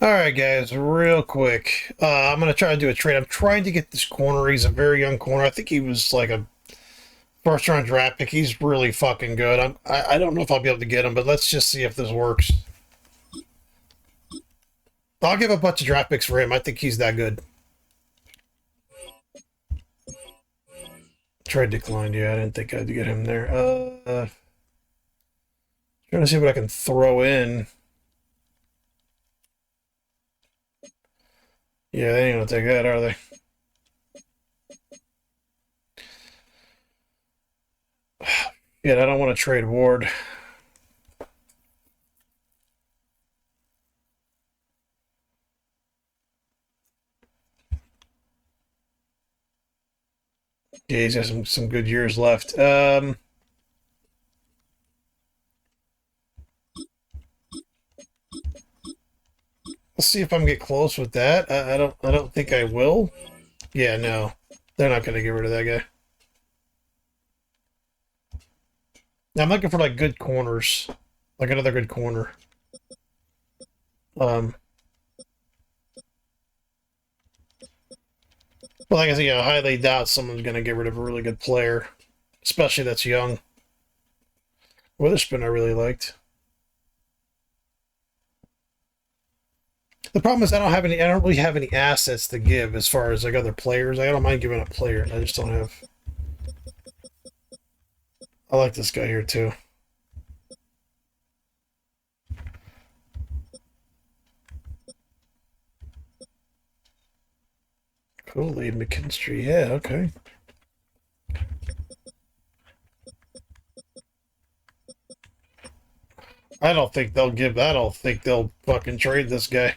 All right, guys, real quick. I'm gonna try to do a trade. I'm trying to get this corner. He's a very young corner. I think he was like a first round draft pick. He's really fucking good. I don't know if I'll be able to get him, but let's just see if this works. I'll give a bunch of draft picks for him. I think he's that good. Trade declined. Yeah, I didn't think I'd get him there. Trying to see what I can throw in. Yeah, they ain't gonna take that, are they? Yeah, I don't want to trade Ward. Yeah, he's got some good years left. Let's see if I can get close with that. I don't think I will. Yeah, no. They're not gonna get rid of that guy. Now I'm looking for like good corners. Like another good corner. Um but like I said, I highly doubt someone's gonna get rid of a really good player. Especially that's young. Witherspoon I really liked. The problem is I don't really have any assets to give as far as like other players. I don't mind giving up players. I just don't have. I like this guy here too. Cool, Lee McKinstry. Yeah, okay. I don't think they'll give. I don't think they'll fucking trade this guy.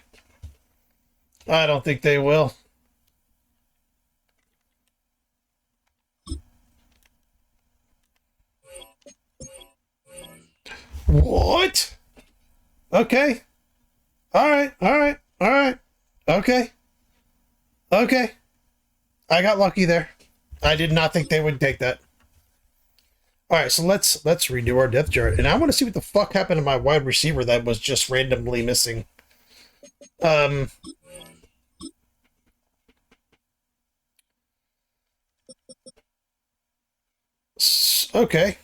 I don't think they will. What? Okay. All right. All right. All right. Okay. Okay. I got lucky there. I did not think they would take that. All right, so let's redo our depth chart, and I want to see what the fuck happened to my wide receiver that was just randomly missing. Um. Okay.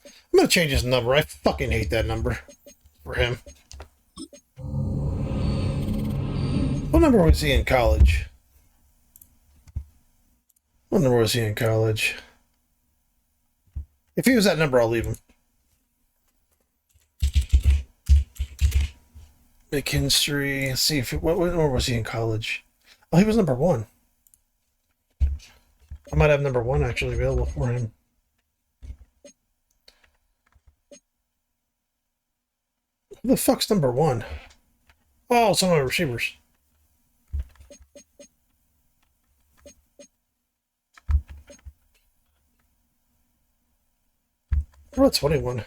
I'm gonna change his number. I fucking hate that number for him. What number was he in college? What number was he in college? If he was that number, I'll leave him. McKinstry. Let's see if what number was he in college? Oh, he was number 1. I might have number 1 actually available for him. Who the fuck's number 1? Oh, some of my receivers. Oh, 21.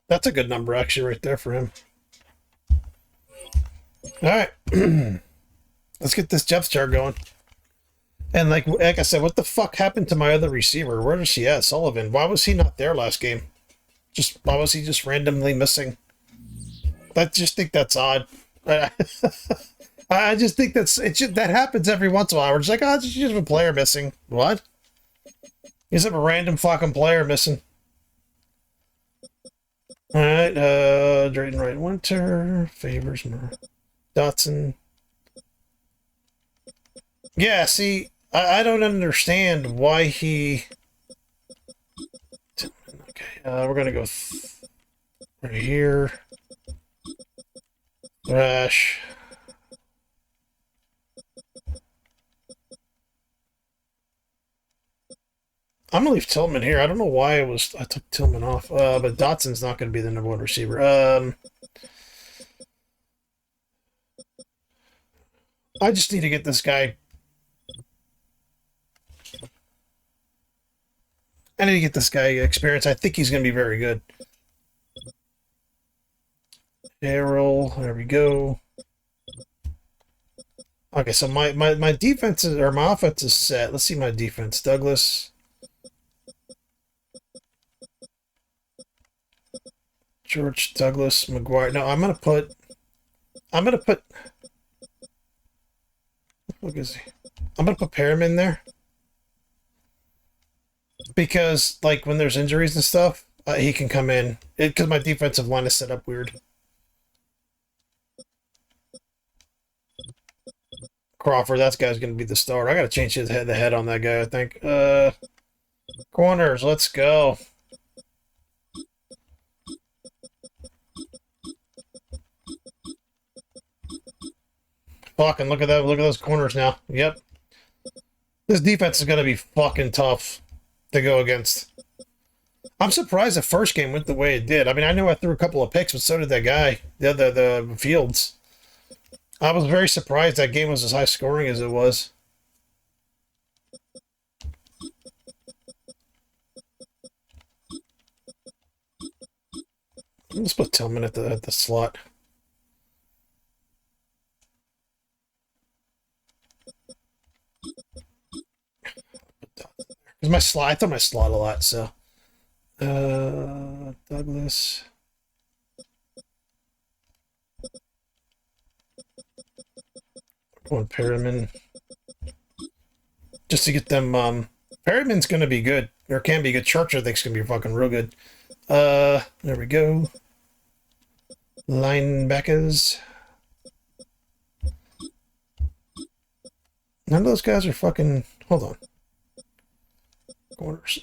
That's a good number, actually, right there for him. All right. Let's get this depth chart going. And like I said, what the fuck happened to my other receiver? Where is he at? Sullivan. Why was he not there last game? Why was he just randomly missing? I just think that's odd. I just think that happens every once in a while. We're just like, oh, it's just a player missing. What? You just have a random fucking player missing. All right, Drayton Wright Winter, Favors, Dotson. Yeah, see, I don't understand why he. Okay, we're gonna go right here. Rash. I'm gonna leave Tillman here. I don't know why I took Tillman off. But Dotson's not gonna be the number 1 receiver. I just need to get this guy. I need to get this guy experience. I think he's gonna be very good. Errol, there we go. Okay, so my defense is, or my offense is set. Let's see my defense. Douglas. George Douglas McGuire. No, I'm gonna put. Look is he? I'm gonna put Perriman there because, like, when there's injuries and stuff, he can come in. Because my defensive line is set up weird. Crawford, that guy's gonna be the star. I gotta change the head on that guy. I think. Corners, let's go. Fucking look at that! Look at those corners now. Yep. This defense is gonna be fucking tough to go against. I'm surprised the first game went the way it did. I mean, I know I threw a couple of picks, but so did that guy, the Fields. I was very surprised that game was as high scoring as it was. Let's put Tillman at the slot. Because I throw my slot a lot, so. Douglas. Going Perriman. Just to get them, Perriman's gonna be good. Or can be good. Church, I think, is gonna be fucking real good. There we go. Linebackers. None of those guys are fucking. Hold on. Corners.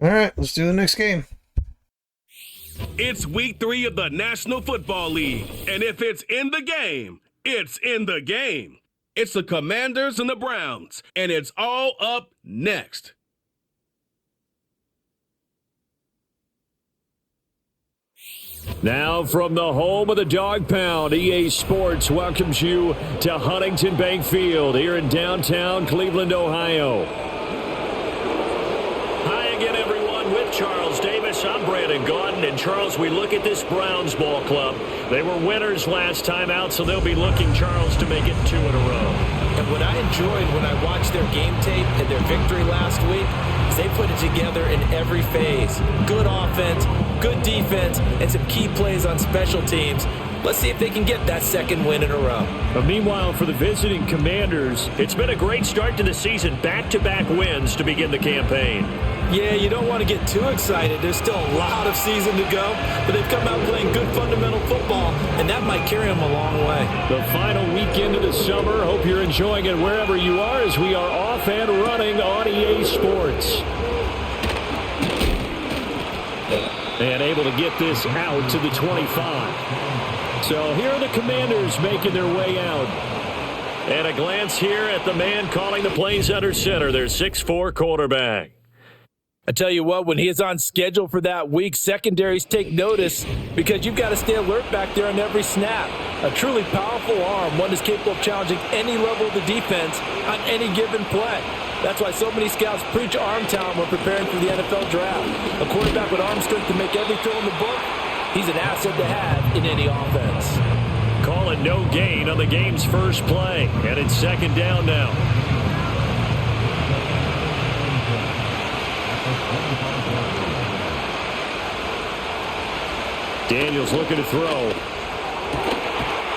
All right, let's do the next game. It's week 3 of the National Football League, and if it's in the game, it's in the game. It's the Commanders and the Browns, and it's all up next. Now from the home of the Dog Pound, EA Sports welcomes you to Huntington Bank Field here in downtown Cleveland, Ohio. Hi again, everyone, with Charles Davis. I'm Brandon Gaudin. And Charles, we look at this Browns ball club. They were winners last time out, so they'll be looking, Charles, to make it 2 in a row. And what I enjoyed when I watched their game tape and their victory last week is they put it together in every phase. Good offense, good defense, and some key plays on special teams. Let's see if they can get that second win in a row. But meanwhile, for the visiting Commanders, it's been a great start to the season. Back-to-back wins to begin the campaign. Yeah, you don't want to get too excited. There's still a lot of season to go, but they've come out playing good fundamental football, and that might carry them a long way. The final weekend of the summer. Hope you're enjoying it wherever you are as we are off and running on EA Sports. And able to get this out to the 25. So here are the Commanders making their way out. And a glance here at the man calling the plays under center, their 6'4" quarterback. I tell you what, when he is on schedule for that week, secondaries take notice because you've got to stay alert back there on every snap. A truly powerful arm, one is capable of challenging any level of the defense on any given play. That's why so many scouts preach arm talent when preparing for the NFL draft. A quarterback with arm strength to make every throw in the book, he's an asset to have in any offense. Call it no gain on the game's first play, and it's second down now. Daniels looking to throw.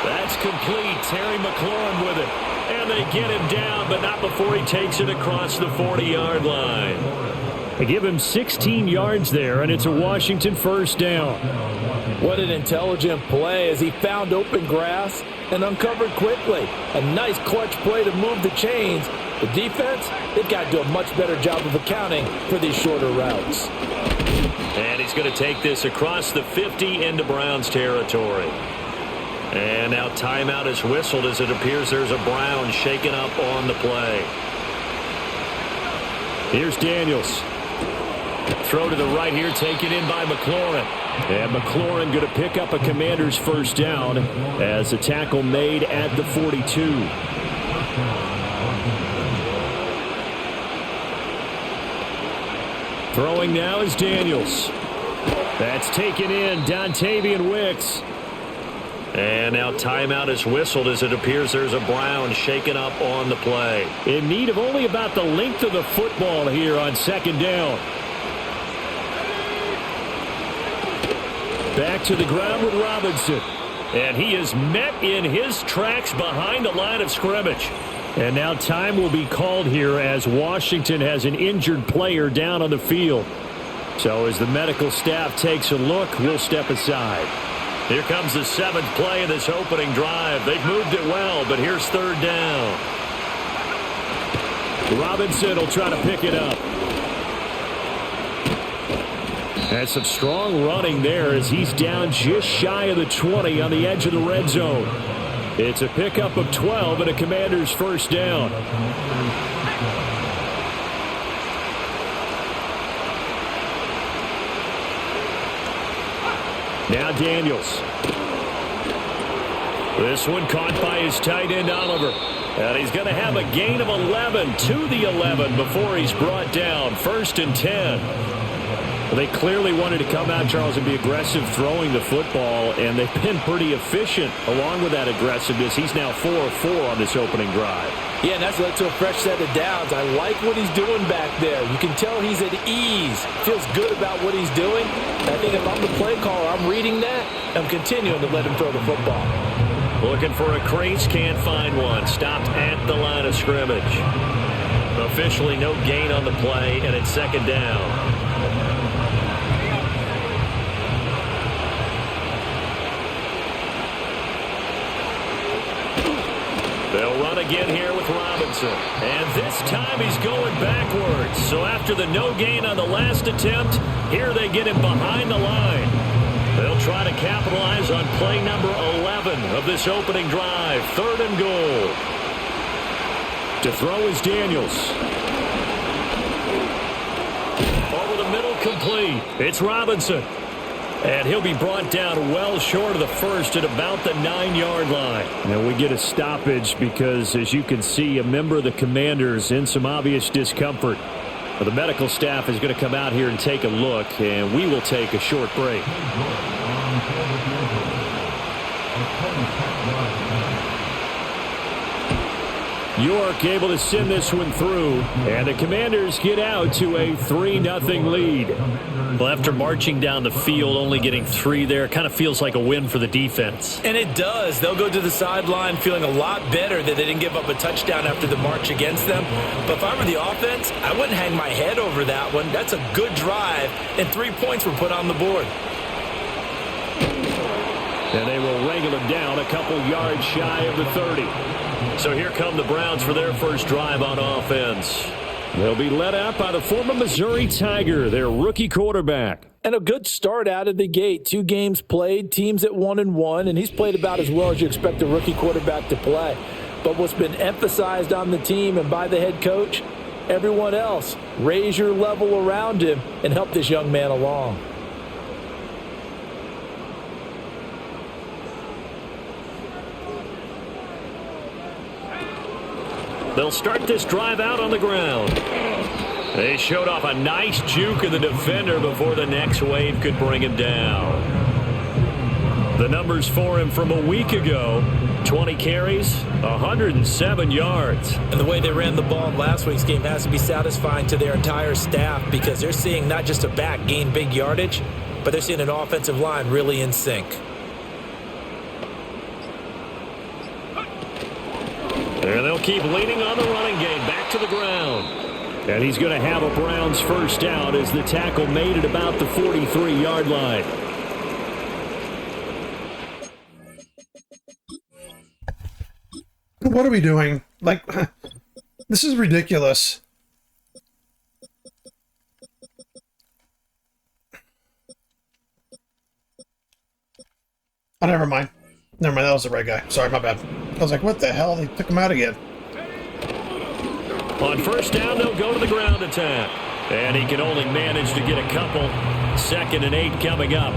That's complete. Terry McLaurin with it. And they get him down, but not before he takes it across the 40-yard line. They give him 16 yards there, and it's a Washington first down. What an intelligent play as he found open grass and uncovered quickly. A nice clutch play to move the chains. The defense, they've got to do a much better job of accounting for these shorter routes. And he's going to take this across the 50 into Browns territory. And now timeout is whistled as it appears there's a Brown shaken up on the play. Here's Daniels. Throw to the right here, taken in by McLaurin. And McLaurin going to pick up a Commanders first down as a tackle made at the 42. Throwing now is Daniels. That's taken in, Dontavian Wicks. And now timeout is whistled as it appears there's a Brown shaken up on the play. In need of only about the length of the football here on second down. Back to the ground with Robinson. And he is met in his tracks behind the line of scrimmage. And now time will be called here as Washington has an injured player down on the field. So as the medical staff takes a look, we'll step aside. Here comes the seventh play of this opening drive. They've moved it well, but here's third down. Robinson will try to pick it up. And some strong running there as he's down just shy of the 20 on the edge of the red zone. It's a pickup of 12 and a Commander's first down. Now Daniels. This one caught by his tight end Oliver. And he's going to have a gain of 11 to the 11 before he's brought down. First and 10. They clearly wanted to come out, Charles, and be aggressive throwing the football, and they've been pretty efficient along with that aggressiveness. He's now 4 of 4 on this opening drive. Yeah, and that's led to a fresh set of downs. I like what he's doing back there. You can tell he's at ease. Feels good about what he's doing. I think if I'm the play caller, I'm reading that. I'm continuing to let him throw the football. Looking for a crease, can't find one. Stopped at the line of scrimmage. Officially no gain on the play, and it's second down. They'll run again here with Robinson. And this time he's going backwards. So after the no gain on the last attempt, here they get him behind the line. They'll try to capitalize on play number 11 of this opening drive. Third and goal. To throw is Daniels. Over the middle, complete. It's Robinson. And he'll be brought down well short of the first at about the 9-yard line. Now we get a stoppage because, as you can see, a member of the Commanders in some obvious discomfort. Well, the medical staff is going to come out here and take a look, and we will take a short break. York able to send this one through, and the Commanders get out to a 3-0 lead. Well, after marching down the field, only getting 3 there, kind of feels like a win for the defense. And it does. They'll go to the sideline feeling a lot better that they didn't give up a touchdown after the march against them. But if I were the offense, I wouldn't hang my head over that one. That's a good drive, and 3 points were put on the board. And they will wrangle him down a couple yards shy of the 30. So here come the Browns for their first drive on offense. They'll be led out by the former Missouri Tiger, their rookie quarterback. And a good start out of the gate. 2 games played, teams at 1-1, and he's played about as well as you expect a rookie quarterback to play. But what's been emphasized on the team and by the head coach, everyone else, raise your level around him and help this young man along. They'll start this drive out on the ground. They showed off a nice juke of the defender before the next wave could bring him down. The numbers for him from a week ago, 20 carries, 107 yards. And the way they ran the ball in last week's game has to be satisfying to their entire staff because they're seeing not just a back gain big yardage, but they're seeing an offensive line really in sync. And they'll keep leaning on the running game back to the ground. And he's going to have a Browns first down as the tackle made at about the 43-yard line. What are we doing? Like, this is ridiculous. Oh, never mind. Never mind, that was the right guy. Sorry, my bad. I was like, what the hell? They took him out again. On first down, they'll go to the ground attack. And he can only manage to get a couple. 2nd and 8 coming up.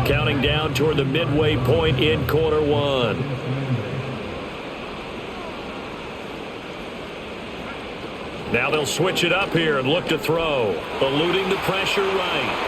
Counting down toward the midway point in quarter one. Now they'll switch it up here and look to throw. Eluding the pressure right.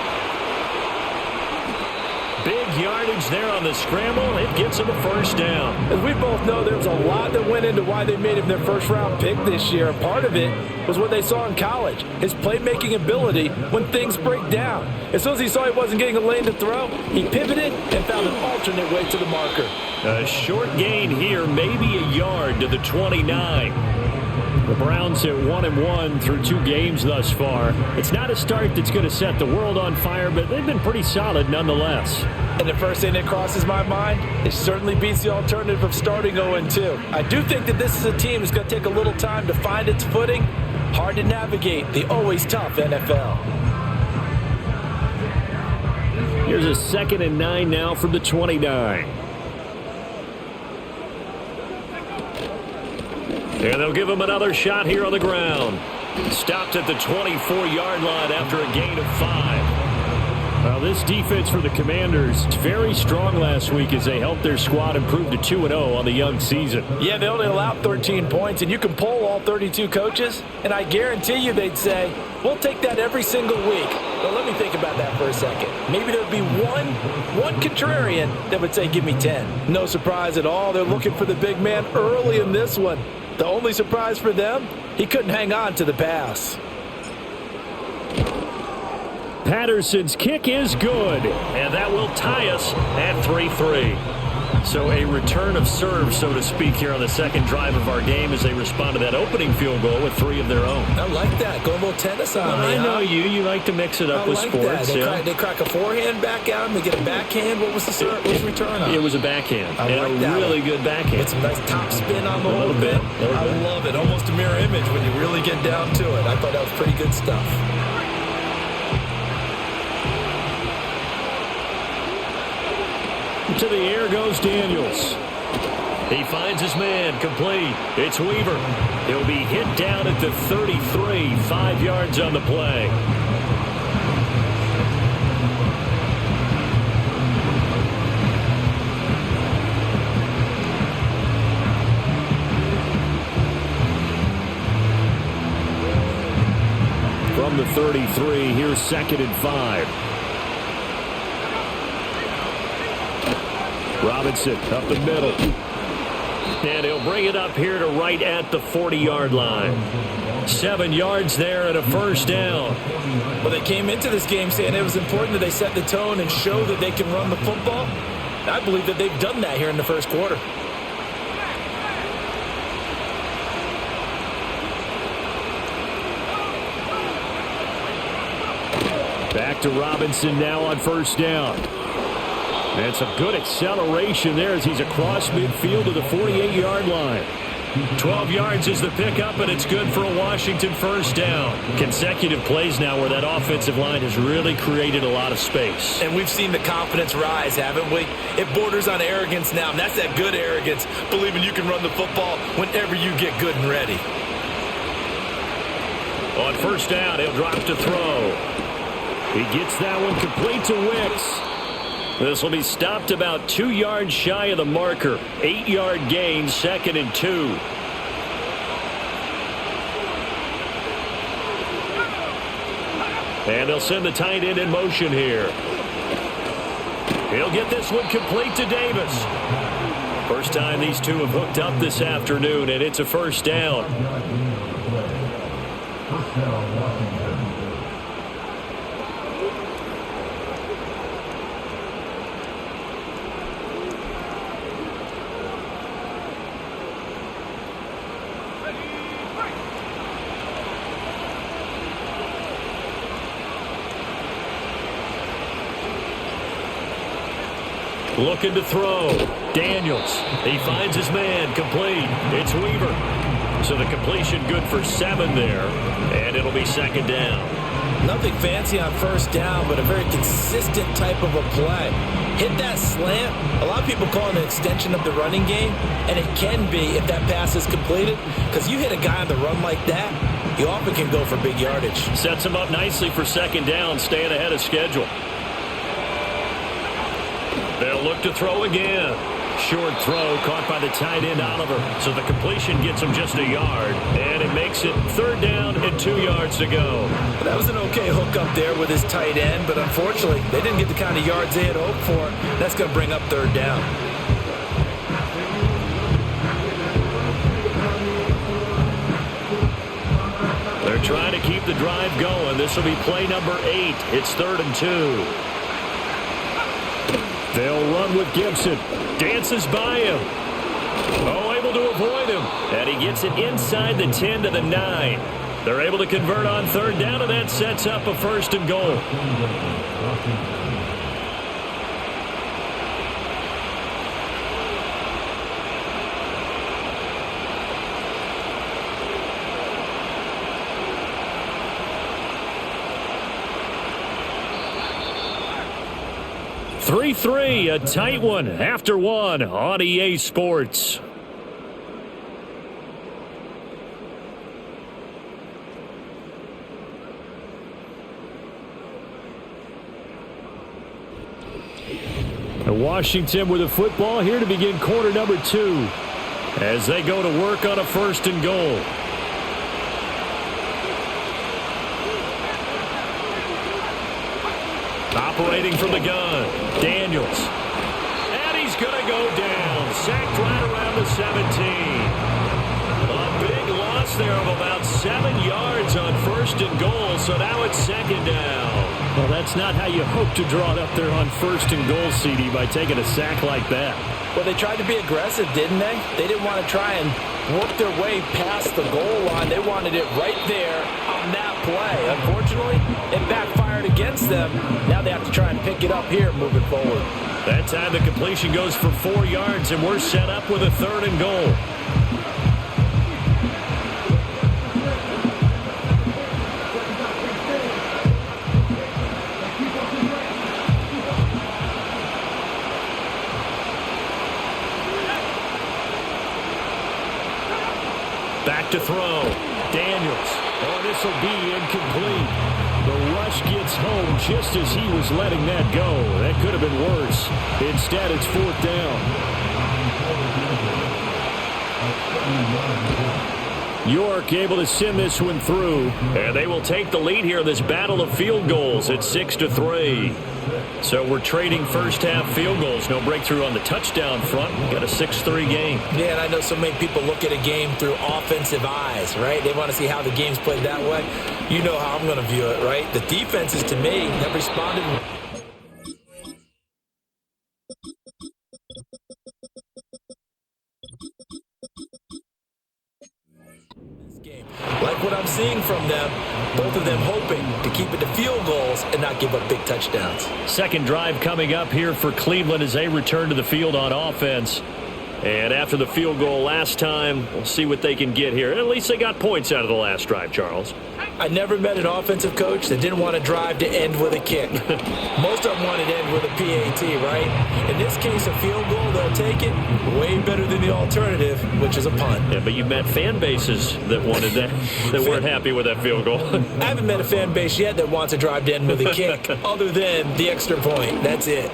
Big yardage there on the scramble. It gets him a first down. As we both know, there was a lot that went into why they made him their first-round pick this year. Part of it was what they saw in college, his playmaking ability when things break down. As soon as he saw he wasn't getting a lane to throw, he pivoted and found an alternate way to the marker. A short gain here, maybe a yard to the 29. The Browns at 1-1 through 2 games thus far. It's not a start that's going to set the world on fire, but they've been pretty solid nonetheless. And the first thing that crosses my mind, it certainly beats the alternative of starting 0-2. I do think that this is a team that's going to take a little time to find its footing. Hard to navigate the always tough NFL. Here's a 2nd and 9 now from the 29. And they'll give him another shot here on the ground. Stopped at the 24-yard line after a gain of 5. Well, this defense for the Commanders is very strong last week as they helped their squad improve to 2-0 on the young season. Yeah, they only allowed 13 points, and you can poll all 32 coaches, and I guarantee you they'd say, we'll take that every single week. But let me think about that for a second. Maybe there'd be one contrarian that would say, give me 10. No surprise at all. They're looking for the big man early in this one. The only surprise for them, he couldn't hang on to the pass. Patterson's kick is good, and that will tie us at 3-3. So a return of serve, so to speak, here on the second drive of our game as they respond to that opening field goal with 3 of their own. I like that. Go a little tennis on me. I know you like to mix it up with sports. They crack a forehand back out and they get a backhand. What was the serve? What was the return on? It was a backhand. I like that. Really good backhand. It's a nice top spin on the whole bit. I love it. Almost a mirror image when you really get down to it. I thought that was pretty good stuff. To the air goes Daniels. He finds his man, complete. It's Weaver. He'll be hit down at the 33, 5 yards on the play. From the 33, here's 2nd and 5. Robinson up the middle. And he'll bring it up here to right at the 40-yard line. 7 yards there and a first down. Well, they came into this game saying it was important that they set the tone and show that they can run the football. I believe that they've done that here in the first quarter. Back to Robinson now on first down. And some good acceleration there as he's across midfield to the 48-yard line. 12 yards is the pickup, and it's good for a Washington first down. Consecutive plays now where that offensive line has really created a lot of space. And we've seen the confidence rise, haven't we? It borders on arrogance now, and that's that good arrogance, believing you can run the football whenever you get good and ready. On first down, he'll drop to throw. He gets that one complete to Wicks. This will be stopped about 2 yards shy of the marker. 8-yard gain, 2nd and 2. And they'll send the tight end in motion here. He'll get this one complete to Davis. First time these two have hooked up this afternoon, and it's a first down. Looking to throw. Daniels. He finds his man. Complete. It's Weaver. So the completion good for 7 there. And it'll be 2nd down. Nothing fancy on first down, but a very consistent type of a play. Hit that slant. A lot of people call it an extension of the running game, and it can be if that pass is completed, because you hit a guy on the run like that, you often can go for big yardage. Sets him up nicely for second down, staying ahead of schedule. They'll look to throw again. Short throw caught by the tight end, Oliver. So the completion gets him just a yard, and it makes it third down and 2 yards to go. That was an okay hook up there with his tight end, but unfortunately, they didn't get the kind of yards they had hoped for. That's going to bring up third down. They're trying to keep the drive going. This will be play number 8. It's 3rd and 2. They'll run with Gibson. Dances by him. Oh, able to avoid him. And he gets it inside the 10 to the 9. They're able to convert on third down, and that sets up a 1st and goal. Three, a tight one after one on EA Sports. Washington with the football here to begin quarter number 2 as they go to work on a 1st and goal. Operating from the gun, Daniels. And he's going to go down. Sacked right around the 17. A big loss there of about 7 yards on 1st and goal, so now it's 2nd down. Well, that's not how you hope to draw it up there on 1st and goal, CD, by taking a sack like that. Well, they tried to be aggressive, didn't they? They didn't want to try and work their way past the goal line. They wanted it right there on that play. Unfortunately, it backfired against them. Now they have to try and pick it up here moving forward. That time the completion goes for 4 yards, and we're set up with a 3rd and goal. Back to throw. Daniels. Oh, this will be incomplete. The rush gets home just as he was letting that go. That could have been worse. Instead, it's 4th down. York able to send this one through. And they will take the lead here in this battle of field goals at 6-3. So we're trading first half field goals. No breakthrough on the touchdown front. Got a 6-3 game. Yeah, and I know so many people look at a game through offensive eyes, right? They want to see how the game's played that way. You know how I'm going to view it, right? The defenses, to me, have responded. Like what I'm seeing from them, both of them hoping to keep it to field goals and not give up big touchdowns. Second drive coming up here for Cleveland as they return to the field on offense. And after the field goal last time, we'll see what they can get here. At least they got points out of the last drive, Charles. I never met an offensive coach that didn't want to drive to end with a kick. Most of them wanted to end with a PAT, right? In this case, a field goal, they'll take it way better than the alternative, which is a punt. Yeah, but you met fan bases that wanted that, that weren't happy with that field goal. I haven't met a fan base yet that wants to drive to end with a kick, other than the extra point. That's it.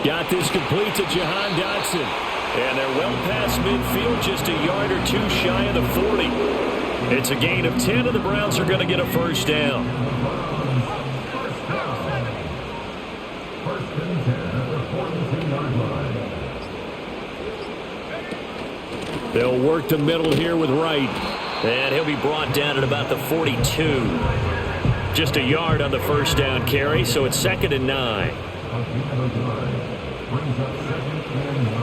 Got this complete to Jahan Dotson. And they're well past midfield, just a yard or two shy of the 40. It's a gain of 10, and the Browns are going to get a first down. They'll work the middle here with Wright. And he'll be brought down at about the 42. Just a yard on the first down carry, so it's 2nd and 9.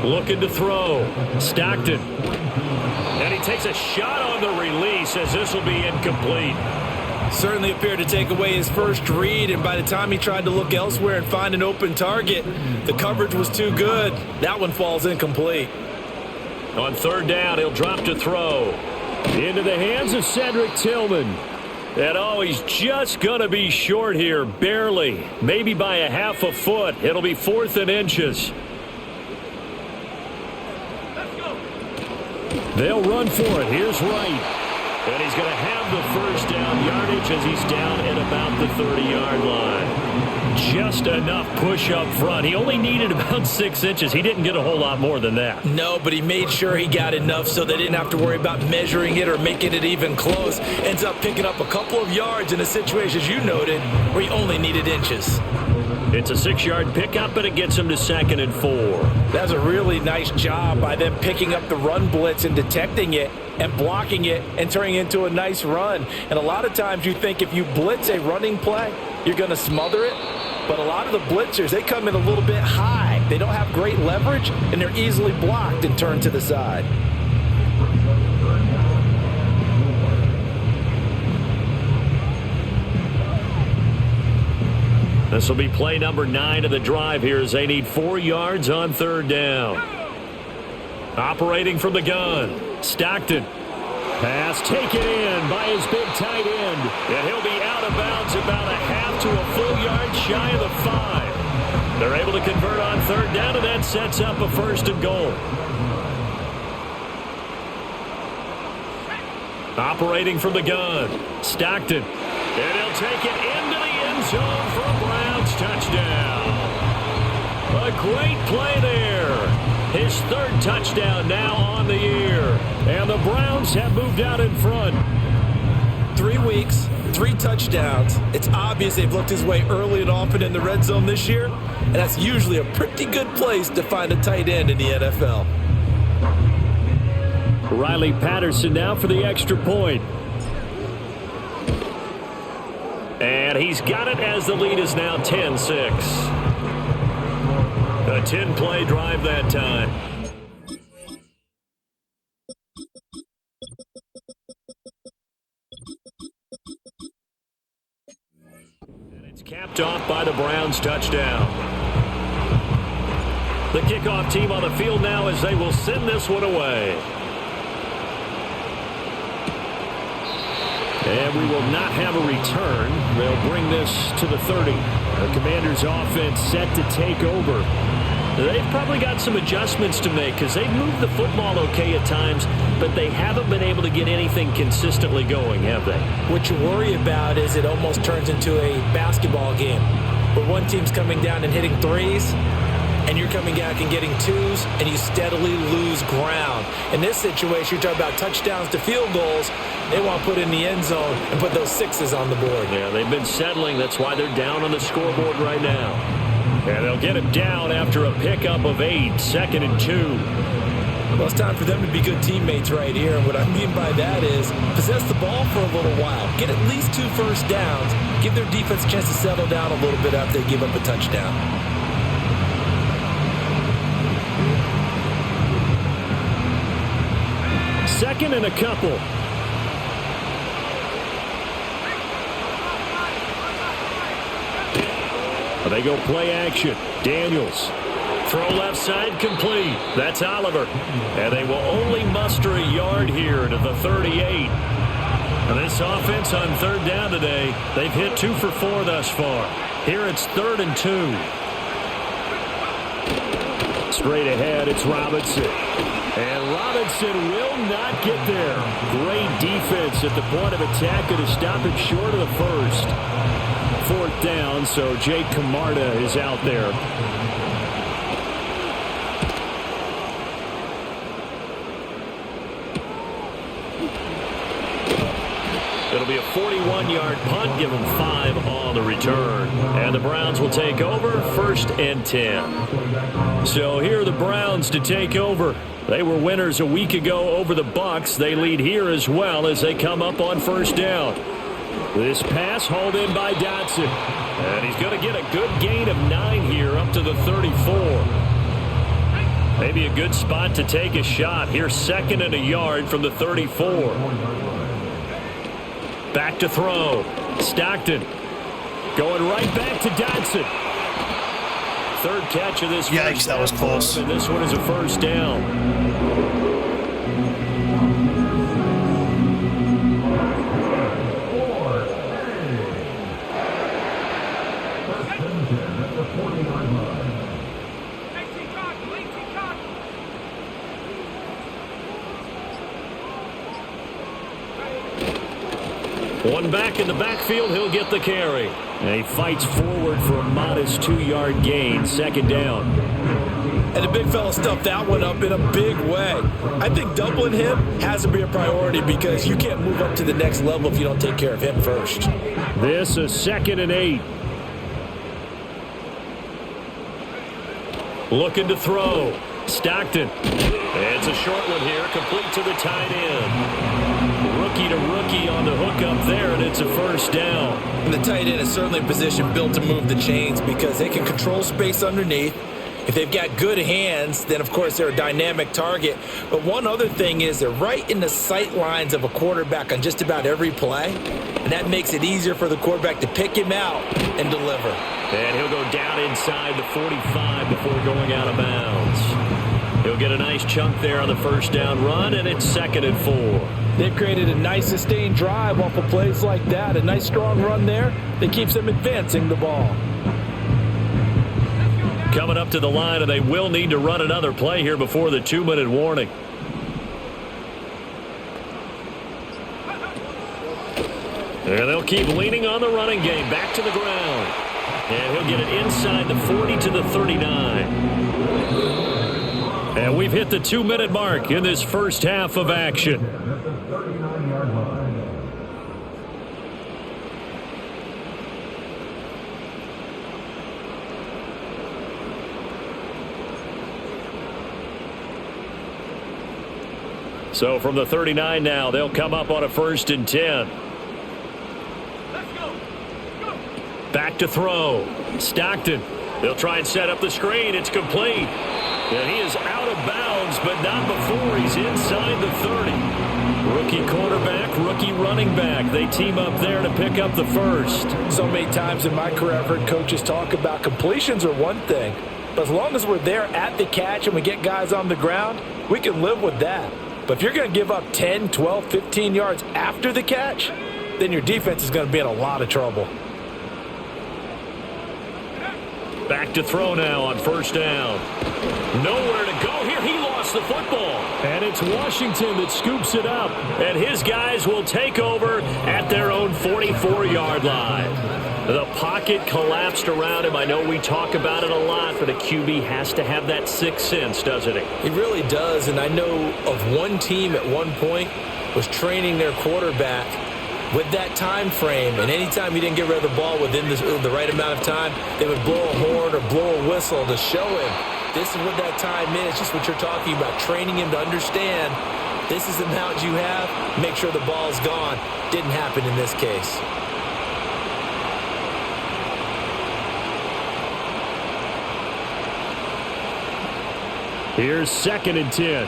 Looking to throw. Stockton. And he takes a shot on the release as this will be incomplete. Certainly appeared to take away his first read, and by the time he tried to look elsewhere and find an open target, the coverage was too good. That one falls incomplete. On third down, he'll drop to throw. Into the hands of Cedric Tillman. And oh, he's just going to be short here, barely. Maybe by a half a foot. It'll be 4th and inches. They'll run for it. Here's Wright. And he's going to have the first down yardage as he's down at about the 30-yard line. Just enough push up front. He only needed about 6 inches. He didn't get a whole lot more than that. No, but he made sure he got enough so they didn't have to worry about measuring it or making it even close. Ends up picking up a couple of yards in a situation, as you noted, where he only needed inches. It's a 6-yard pickup, and it gets him to 2nd and 4. That's a really nice job by them picking up the run blitz and detecting it and blocking it and turning it into a nice run. And a lot of times you think if you blitz a running play, you're going to smother it. But a lot of the blitzers, they come in a little bit high. They don't have great leverage, and they're easily blocked and turned to the side. This will be play number 9 of the drive here as they need 4 yards on 3rd down. Operating from the gun, Stockton. Pass taken in by his big tight end. And he'll be out of bounds about a half to a full yard shy of the 5. They're able to convert on 3rd down, and that sets up a 1st and goal. Operating from the gun, Stockton. And he'll take it into the end zone for a Browns touchdown. A great play there. His 3rd touchdown now on the year. And the Browns have moved out in front. 3 weeks, 3 touchdowns. It's obvious they've looked his way early and often in the red zone this year. And that's usually a pretty good place to find a tight end in the NFL. Riley Patterson now for the extra point. And he's got it as the lead is now 10-6. A 10-play drive that time. And it's capped off by the Browns touchdown. The kickoff team on the field now as they will send this one away. And we will not have a return. They'll bring this to the 30. The Commanders' offense set to take over. They've probably got some adjustments to make because they've moved the football okay at times, but they haven't been able to get anything consistently going, have they? What you worry about is it almost turns into a basketball game where one team's coming down and hitting threes, and you're coming back and getting twos, and you steadily lose ground. In this situation, you're talking about touchdowns to field goals. They want to put in the end zone and put those 6s on the board. Yeah, they've been settling. That's why they're down on the scoreboard right now. And they'll get him down after a pickup of 8, 2nd and 2. Well, it's time for them to be good teammates right here. And what I mean by that is possess the ball for a little while. Get at least 2 first downs. Give their defense a chance to settle down a little bit after they give up a touchdown. Second and a couple. They go play action. Daniels. Throw left side complete. That's Oliver. And they will only muster a yard here to the 38. And this offense on 3rd down today, they've hit 2 for 4 thus far. Here it's 3rd and 2. Straight ahead, it's Robinson. And Robinson will not get there. Great defense at the point of attack to stop him short of the 1st. 4th down, so Jake Camarda is out there. It'll be a 41-yard punt, give them 5 on the return. And the Browns will take over, 1st and 10. So here are the Browns to take over. They were winners a week ago over the Bucs. They lead here as well as they come up on 1st down. This pass hauled in by Dotson. And he's going to get a good gain of 9 here up to the 34. Maybe a good spot to take a shot. Here 2nd and a yard from the 34. Back to throw. Stockton going right back to Dotson. 3rd catch of this. Yikes, that was close. And this one is a 1st down. One back in the backfield, he'll get the carry. And he fights forward for a modest 2-yard gain, second down. And the big fella stuffed that one up in a big way. I think doubling him has to be a priority because you can't move up to the next level if you don't take care of him first. This is 2nd and 8. Looking to throw. Stockton. It's a short one here, complete to the tight end. Rookie to rookie on the hook up there, and it's a first down. And the tight end is certainly a position built to move the chains because they can control space underneath. If they've got good hands, then of course they're a dynamic target. But one other thing is they're right in the sight lines of a quarterback on just about every play. And that makes it easier for the quarterback to pick him out and deliver. And he'll go down inside the 45 before going out of bounds. He'll get a nice chunk there on the first down run, and it's 2nd and 4. They've created a nice sustained drive off of plays like that. A nice strong run there that keeps them advancing the ball. Coming up to the line, and they will need to run another play here before the 2-minute warning. And they'll keep leaning on the running game. Back to the ground. And he'll get it inside the 40 to the 39. And we've hit the 2-minute mark in this first half of action. So from the 39 now, they'll come up on a 1st and 10. Back to throw. Stockton. They'll try and set up the screen. It's complete. And he is out of bounds, but not before he's inside the 30. Rookie quarterback, rookie running back. They team up there to pick up the first. So many times in my career I've heard coaches talk about completions are one thing. But as long as we're there at the catch and we get guys on the ground, we can live with that. But if you're going to give up 10, 12, 15 yards after the catch, then your defense is going to be in a lot of trouble. Back to throw now on 1st down. Nowhere to go here. He lost the football. And it's Washington that scoops it up. And his guys will take over at their own 44-yard line. The pocket collapsed around him. I know we talk about it a lot, but a QB has to have that sixth sense, doesn't he? He really does, and I know of one team at one point was training their quarterback with that time frame, and anytime he didn't get rid of the ball within the right amount of time, they would blow a horn or blow a whistle to show him this is what that time is, just what you're talking about, training him to understand this is the amount you have, make sure the ball's gone. Didn't happen in this case. Here's 2nd and 10.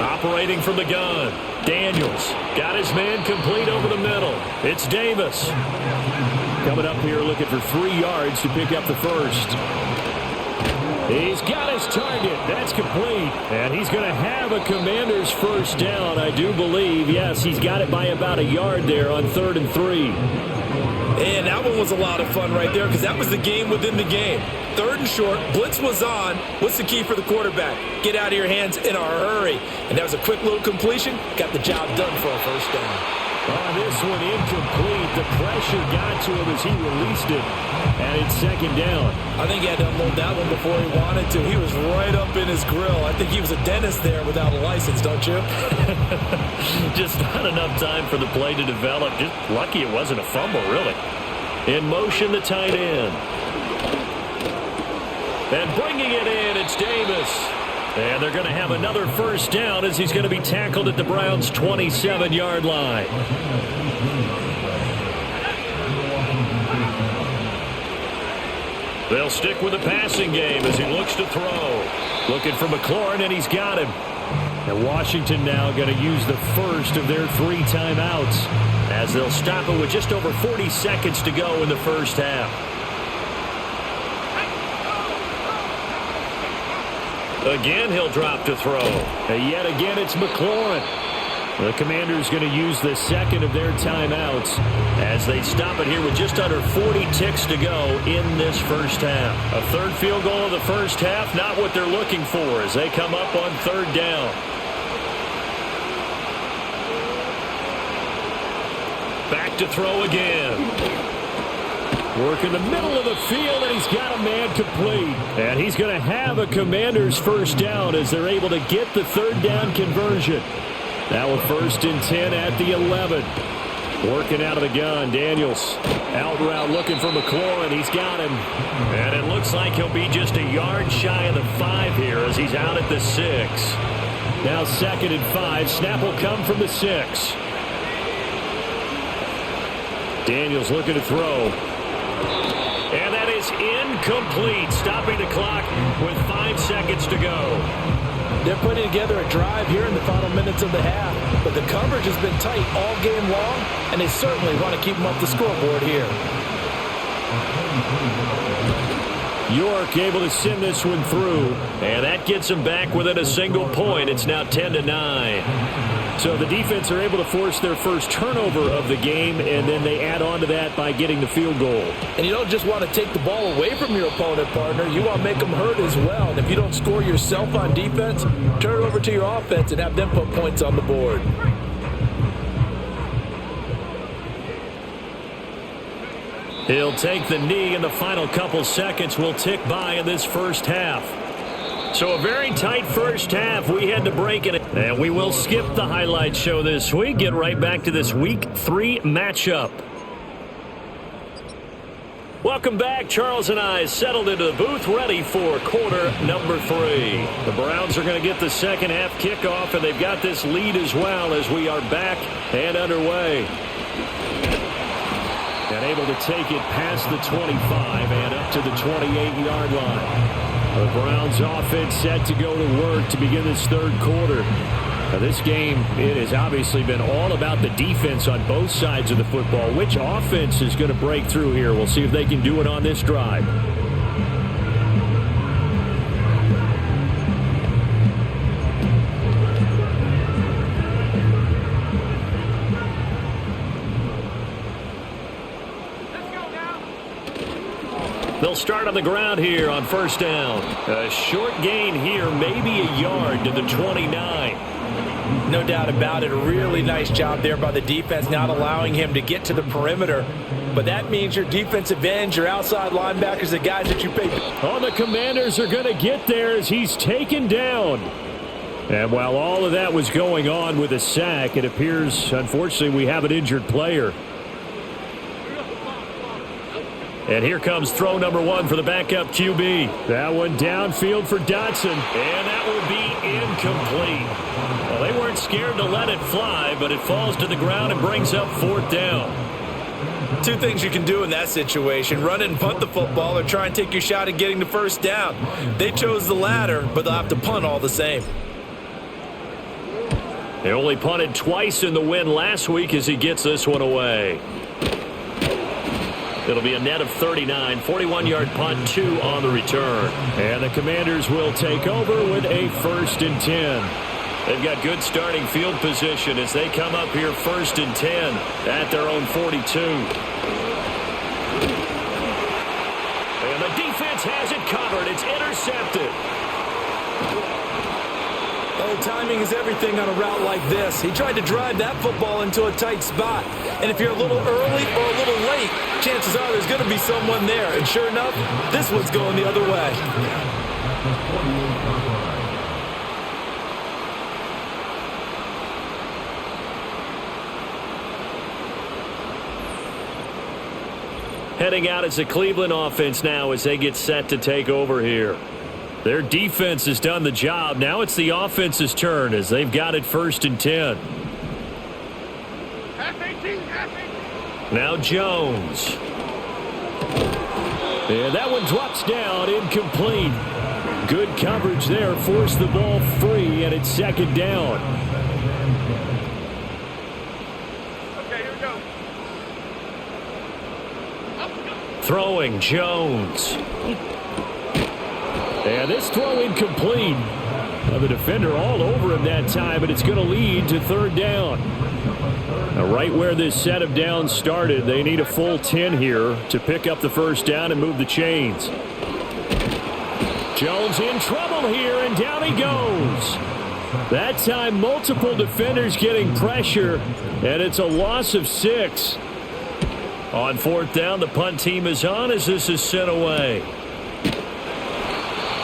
Operating from the gun. Daniels got his man complete over the middle. It's Davis. Coming up here looking for 3 yards to pick up the first. He's got his target. That's complete. And he's going to have a Commander's first down, I do believe. Yes, he's got it by about a yard there on 3rd and 3. And that one was a lot of fun right there because that was the game within the game. 3rd and short, blitz was on. What's the key for the quarterback? Get out of your hands in a hurry. And that was a quick little completion. Got the job done for a first down. On this one, incomplete. The pressure got to him as he released it. And it's 2nd down. I think he had to unload that one before he wanted to. He was right up in his grill. I think he was a dentist there without a license, don't you? Just not enough time for the play to develop. Just lucky it wasn't a fumble, really. In motion, the tight end. And bringing it in, it's Davis. And they're going to have another first down as he's going to be tackled at the Browns' 27-yard line. They'll stick with the passing game as he looks to throw. Looking for McLaurin, and he's got him. And Washington now going to use the first of their 3 timeouts as they'll stop it with just over 40 seconds to go in the first half. Again, he'll drop to throw. And yet again, it's McLaurin. The Commanders going to use the second of their timeouts as they stop it here with just under 40 ticks to go in this first half. A 3rd field goal of the first half, not what they're looking for as they come up on 3rd down. Back to throw again. Work in the middle of the field, and he's got a man complete. And he's going to have a Commanders first down as they're able to get the third down conversion. Now a 1st and 10 at the 11. Working out of the gun, Daniels. Out route looking for McLaurin. He's got him. And it looks like he'll be just a yard shy of the 5 here as he's out at the 6. Now 2nd and 5. Snap will come from the 6. Daniels looking to throw. And that is incomplete. Stopping the clock with 5 seconds to go. They're putting together a drive here in the final minutes of the half, but the coverage has been tight all game long, and they certainly want to keep them up the scoreboard here. York able to send this one through, and that gets them back within a single point. It's now 10-9. So the defense are able to force their first turnover of the game, and then they add on to that by getting the field goal. And you don't just want to take the ball away from your opponent, partner. You want to make them hurt as well. And if you don't score yourself on defense, turn it over to your offense and have them put points on the board. He'll take the knee, and the final couple seconds will tick by in this first half. So a very tight first half. We had to break it. And we will skip the highlight show this week. Get right back to this Week 3 matchup. Welcome back. Charles and I settled into the booth ready for quarter number 3. The Browns are going to get the second half kickoff, and they've got this lead as well as we are back and underway. And able to take it past the 25 and up to the 28-yard line. The Browns offense set to go to work to begin this third quarter. Now this game, it has obviously been all about the defense on both sides of the football. Which offense is going to break through here? We'll see if they can do it on this drive. They'll start on the ground here on first down. A short gain here, maybe a yard to the 29. No doubt about it. A really nice job there by the defense, not allowing him to get to the perimeter. But that means your defensive ends, your outside linebackers, the guys that you pay. Oh, the Commanders are going to get there as he's taken down. And while all of that was going on with a sack, it appears, unfortunately, we have an injured player. And here comes throw number 1 for the backup QB. That one downfield for Dotson. And that will be incomplete. Well, they weren't scared to let it fly, but it falls to the ground and brings up 4th down. 2 things you can do in that situation. Run it and punt the football, or try and take your shot at getting the first down. They chose the latter, but they'll have to punt all the same. They only punted twice in the win last week as he gets this one away. It'll be a net of 39, 41-yard punt, 2 on the return. And the Commanders will take over with a 1st and 10. They've got good starting field position as they come up here 1st and 10 at their own 42. And the defense has it covered. It's intercepted. Oh, timing is everything on a route like this. He tried to drive that football into a tight spot. And if you're a little early or a little late, chances are there's going to be someone there. And sure enough, this one's going the other way. Heading out as the Cleveland offense now as they get set to take over here. Their defense has done the job. Now it's the offense's turn as they've got it 1st and 10. Now Jones. And that one drops down, incomplete. Good coverage there, forced the ball free, and it's 2nd down. Okay, here we go. Throwing Jones. And this throw incomplete. The defender all over him that time, but it's going to lead to 3rd down. Now, right where this set of downs started, they need a full 10 here to pick up the 1st down and move the chains. Jones in trouble here, and down he goes. That time, multiple defenders getting pressure, and it's a loss of 6. On 4th down, the punt team is on as this is sent away.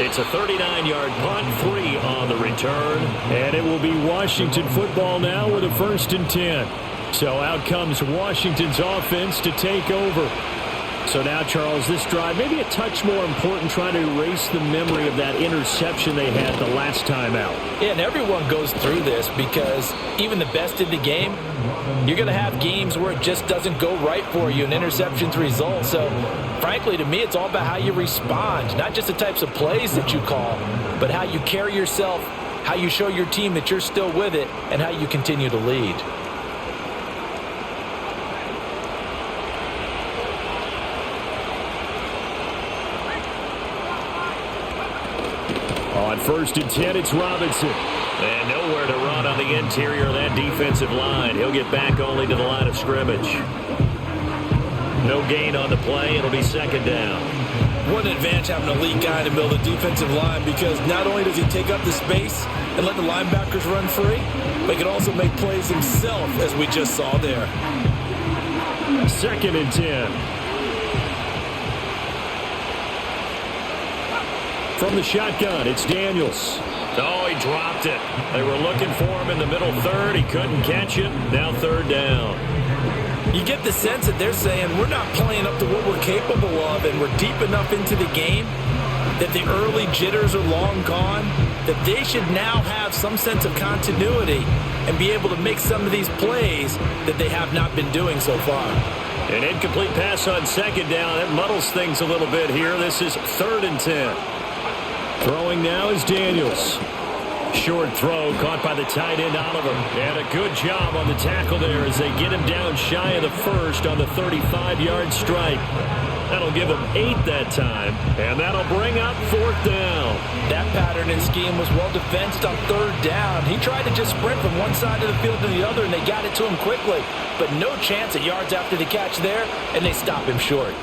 It's a 39-yard punt, 3 on the return, and it will be Washington football now with a 1st and 10. So out comes Washington's offense to take over. So now, Charles, this drive maybe a touch more important, trying to erase the memory of that interception they had the last time out. Yeah, and everyone goes through this because even the best in the game, you're going to have games where it just doesn't go right for you and interceptions result. So, frankly, to me, it's all about how you respond, not just the types of plays that you call, but how you carry yourself, how you show your team that you're still with it, and how you continue to lead. On 1st and 10, it's Robinson. And nowhere to run on the interior of that defensive line. He'll get back only to the line of scrimmage. No gain on the play. It'll be 2nd down. What an advantage having a elite guy to build a defensive line, because not only does he take up the space and let the linebackers run free, but he can also make plays himself, as we just saw there. 2nd and 10. From the shotgun, it's Daniels. Oh, he dropped it. They were looking for him in the middle 3rd. He couldn't catch it. Now 3rd down. You get the sense that they're saying we're not playing up to what we're capable of, and we're deep enough into the game that the early jitters are long gone, that they should now have some sense of continuity and be able to make some of these plays that they have not been doing so far. An incomplete pass on 2nd down. That muddles things a little bit here. This is 3rd and 10. Throwing now is Daniels. Short throw caught by the tight end Oliver. And a good job on the tackle there as they get him down shy of the 1st on the 35-yard stripe. That'll give him 8 that time, and that'll bring up 4th down. That pattern and scheme was well defensed on 3rd down. He tried to just sprint from one side of the field to the other, and they got it to him quickly. But no chance at yards after the catch there, and they stop him short.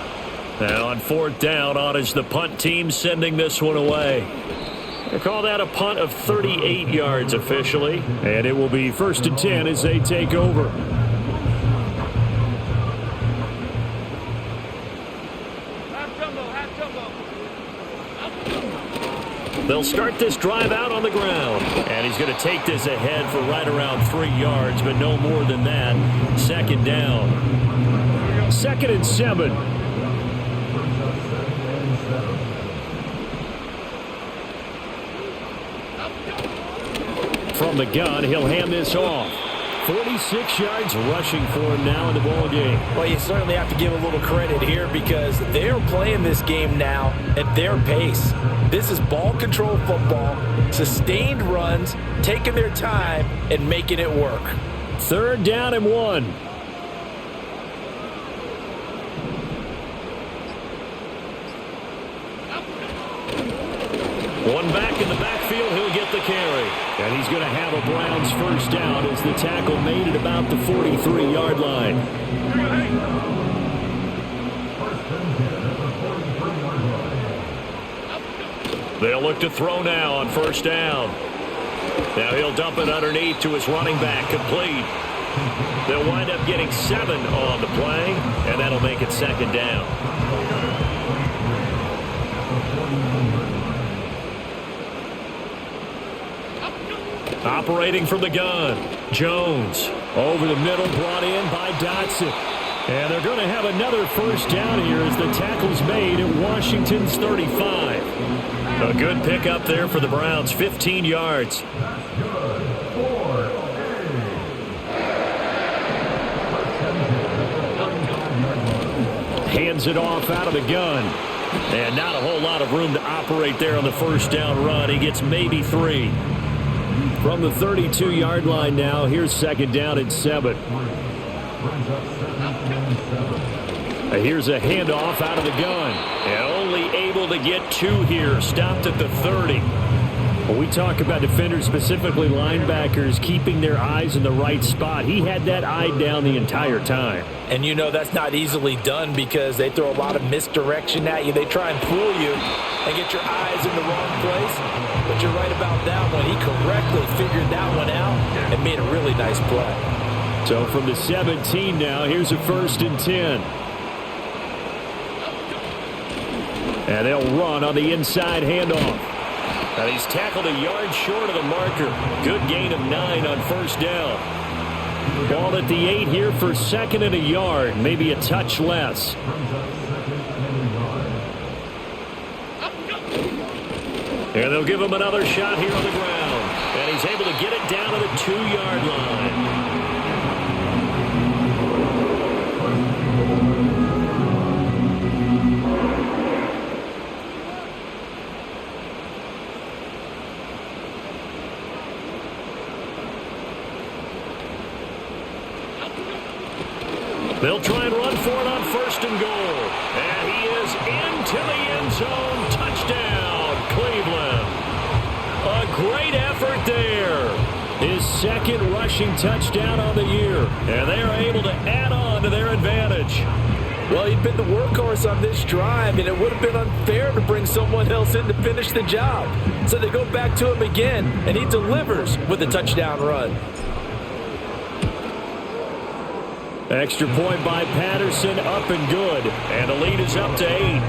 Now on 4th down, on is the punt team sending this one away. They call that a punt of 38 yards officially, and it will be 1st and 10 as they take over. They'll start this drive out on the ground, and he's going to take this ahead for right around 3 yards, but no more than that. 2nd down. 2nd and 7. From the gun, he'll hand this off. 46 yards rushing for him now in the ball game. Well, you certainly have to give a little credit here because they're playing this game now at their pace. This is ball control football, sustained runs, taking their time and making it work. 3rd down and 1. One back in the backfield, he'll get the carry. And he's going to have a Browns 1st down as the tackle made it about the 43-yard line. They'll look to throw now on 1st down. Now he'll dump it underneath to his running back, complete. They'll wind up getting 7 on the play, and that'll make it 2nd down. Operating from the gun, Jones. Over the middle, brought in by Dotson. And they're going to have another 1st down here as the tackle's made at Washington's 35. A good pickup there for the Browns, 15 yards. Hands it off out of the gun. And not a whole lot of room to operate there on the 1st down run. He gets maybe 3. From the 32-yard line now, here's 2nd down and 7. Here's a handoff out of the gun. And only able to get 2 here. Stopped at the 30. When we talk about defenders, specifically linebackers, keeping their eyes in the right spot, he had that eye down the entire time. And you know that's not easily done because they throw a lot of misdirection at you. They try and fool you and get your eyes in the wrong place. but you're right about that one. He correctly figured that one out and made a really nice play. So from the 17 now, here's a 1st and 10. And they'll run on the inside handoff. And he's tackled a yard short of the marker. Good gain of 9 on 1st down. Ball at the 8 here for 2nd and a yard, maybe a touch less. And they'll give him another shot here on the ground. And he's able to get it down to the 2-yard line. They'll try and run for it on 1st and goal. And he is into the end zone. Touchdown, Cleveland. A great effort there. His 2nd rushing touchdown on the year. And they are able to add on to their advantage. Well, he'd been the workhorse on this drive, and it would have been unfair to bring someone else in to finish the job. So they go back to him again, and he delivers with a touchdown run. Extra point by Patterson, up and good. And the lead is up to 8.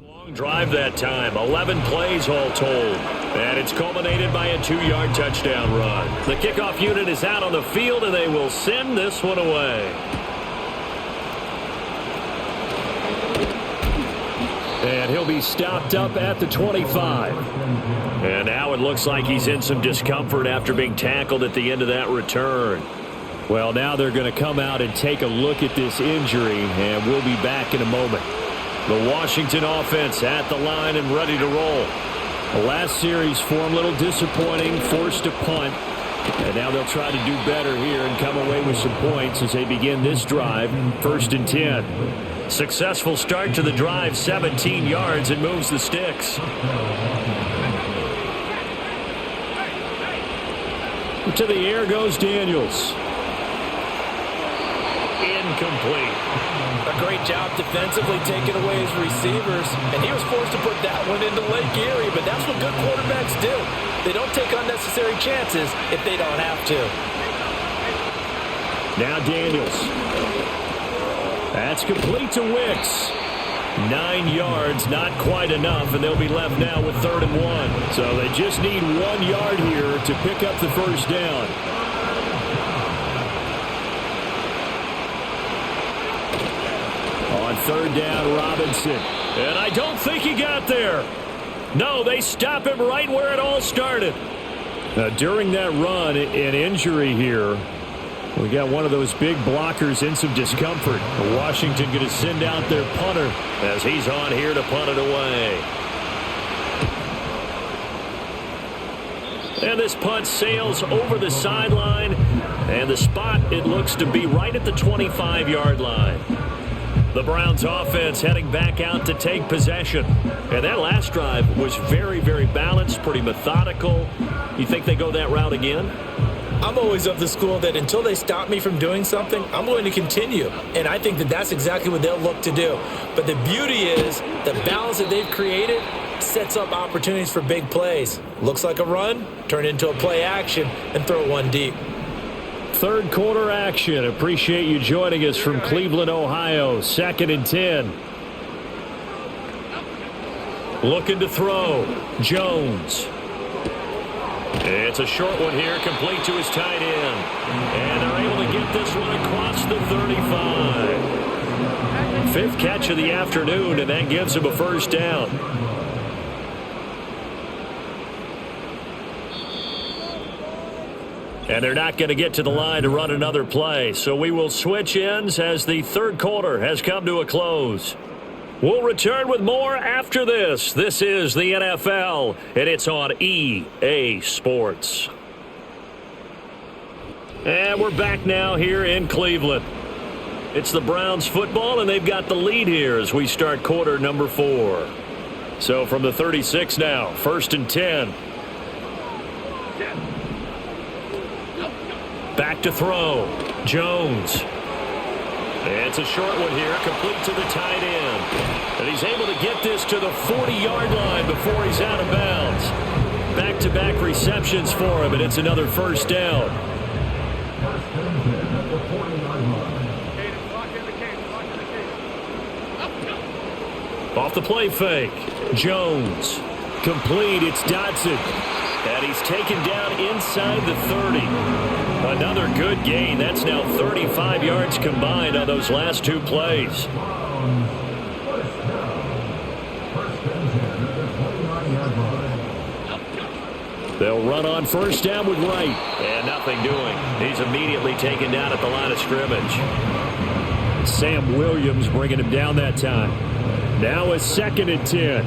Long drive that time. 11 plays all told. And it's culminated by a 2-yard touchdown run. The kickoff unit is out on the field, and they will send this one away. And he'll be stopped up at the 25. And now it looks like he's in some discomfort after being tackled at the end of that return. Well, now they're going to come out and take a look at this injury, and we'll be back in a moment. The Washington offense at the line and ready to roll. The last series for him, a little disappointing, forced a punt. And now they'll try to do better here and come away with some points as they begin this drive, 1st and 10. Successful start to the drive, 17 yards, and moves the sticks. To the air goes Daniels. Incomplete. A great job defensively taking away his receivers, and he was forced to put that one into Lake Erie, but that's what good quarterbacks do. They don't take unnecessary chances if they don't have to. Now Daniels. That's complete to Wicks. 9 yards, not quite enough, and they'll be left now with 3rd and 1. So they just need 1 yard here to pick up the 1st down. On 3rd down, Robinson. And I don't think he got there. No, they stop him right where it all started. Now, during that run, an injury here. We got one of those big blockers in some discomfort. Washington going to send out their punter as he's on here to punt it away. And this punt sails over the sideline. And the spot, it looks to be right at the 25-yard line. The Browns offense heading back out to take possession. And that last drive was very, very balanced, pretty methodical. You think they go that route again? I'm always of the school that until they stop me from doing something, I'm going to continue. And I think that that's exactly what they'll look to do. But the beauty is the balance that they've created sets up opportunities for big plays. Looks like a run, turn into a play action, and throw one deep. 3rd quarter action. Appreciate you joining us from Cleveland, Ohio. 2nd and 10. Looking to throw. Jones. It's a short one here, complete to his tight end. And they're able to get this one across the 35. 5th catch of the afternoon, and that gives him a 1st down. And they're not going to get to the line to run another play. So we will switch ends as the 3rd quarter has come to a close. We'll return with more after this. This is the NFL, and it's on EA Sports. And we're back now here in Cleveland. It's the Browns football, and they've got the lead here as we start quarter number 4. So from the 36 now, 1st and 10. Back to throw. Jones. It's a short one here, complete to the tight end. And he's able to get this to the 40-yard line before he's out of bounds. Back-to-back receptions for him, and it's another first down. Off the play fake. Jones. Complete. It's Dotson. And he's taken down inside the 30. Another good gain. That's now 35 yards combined on those last two plays. They'll run on first down with Wright. And nothing doing. He's immediately taken down at the line of scrimmage. Sam Williams bringing him down that time. Now a 2nd and 10.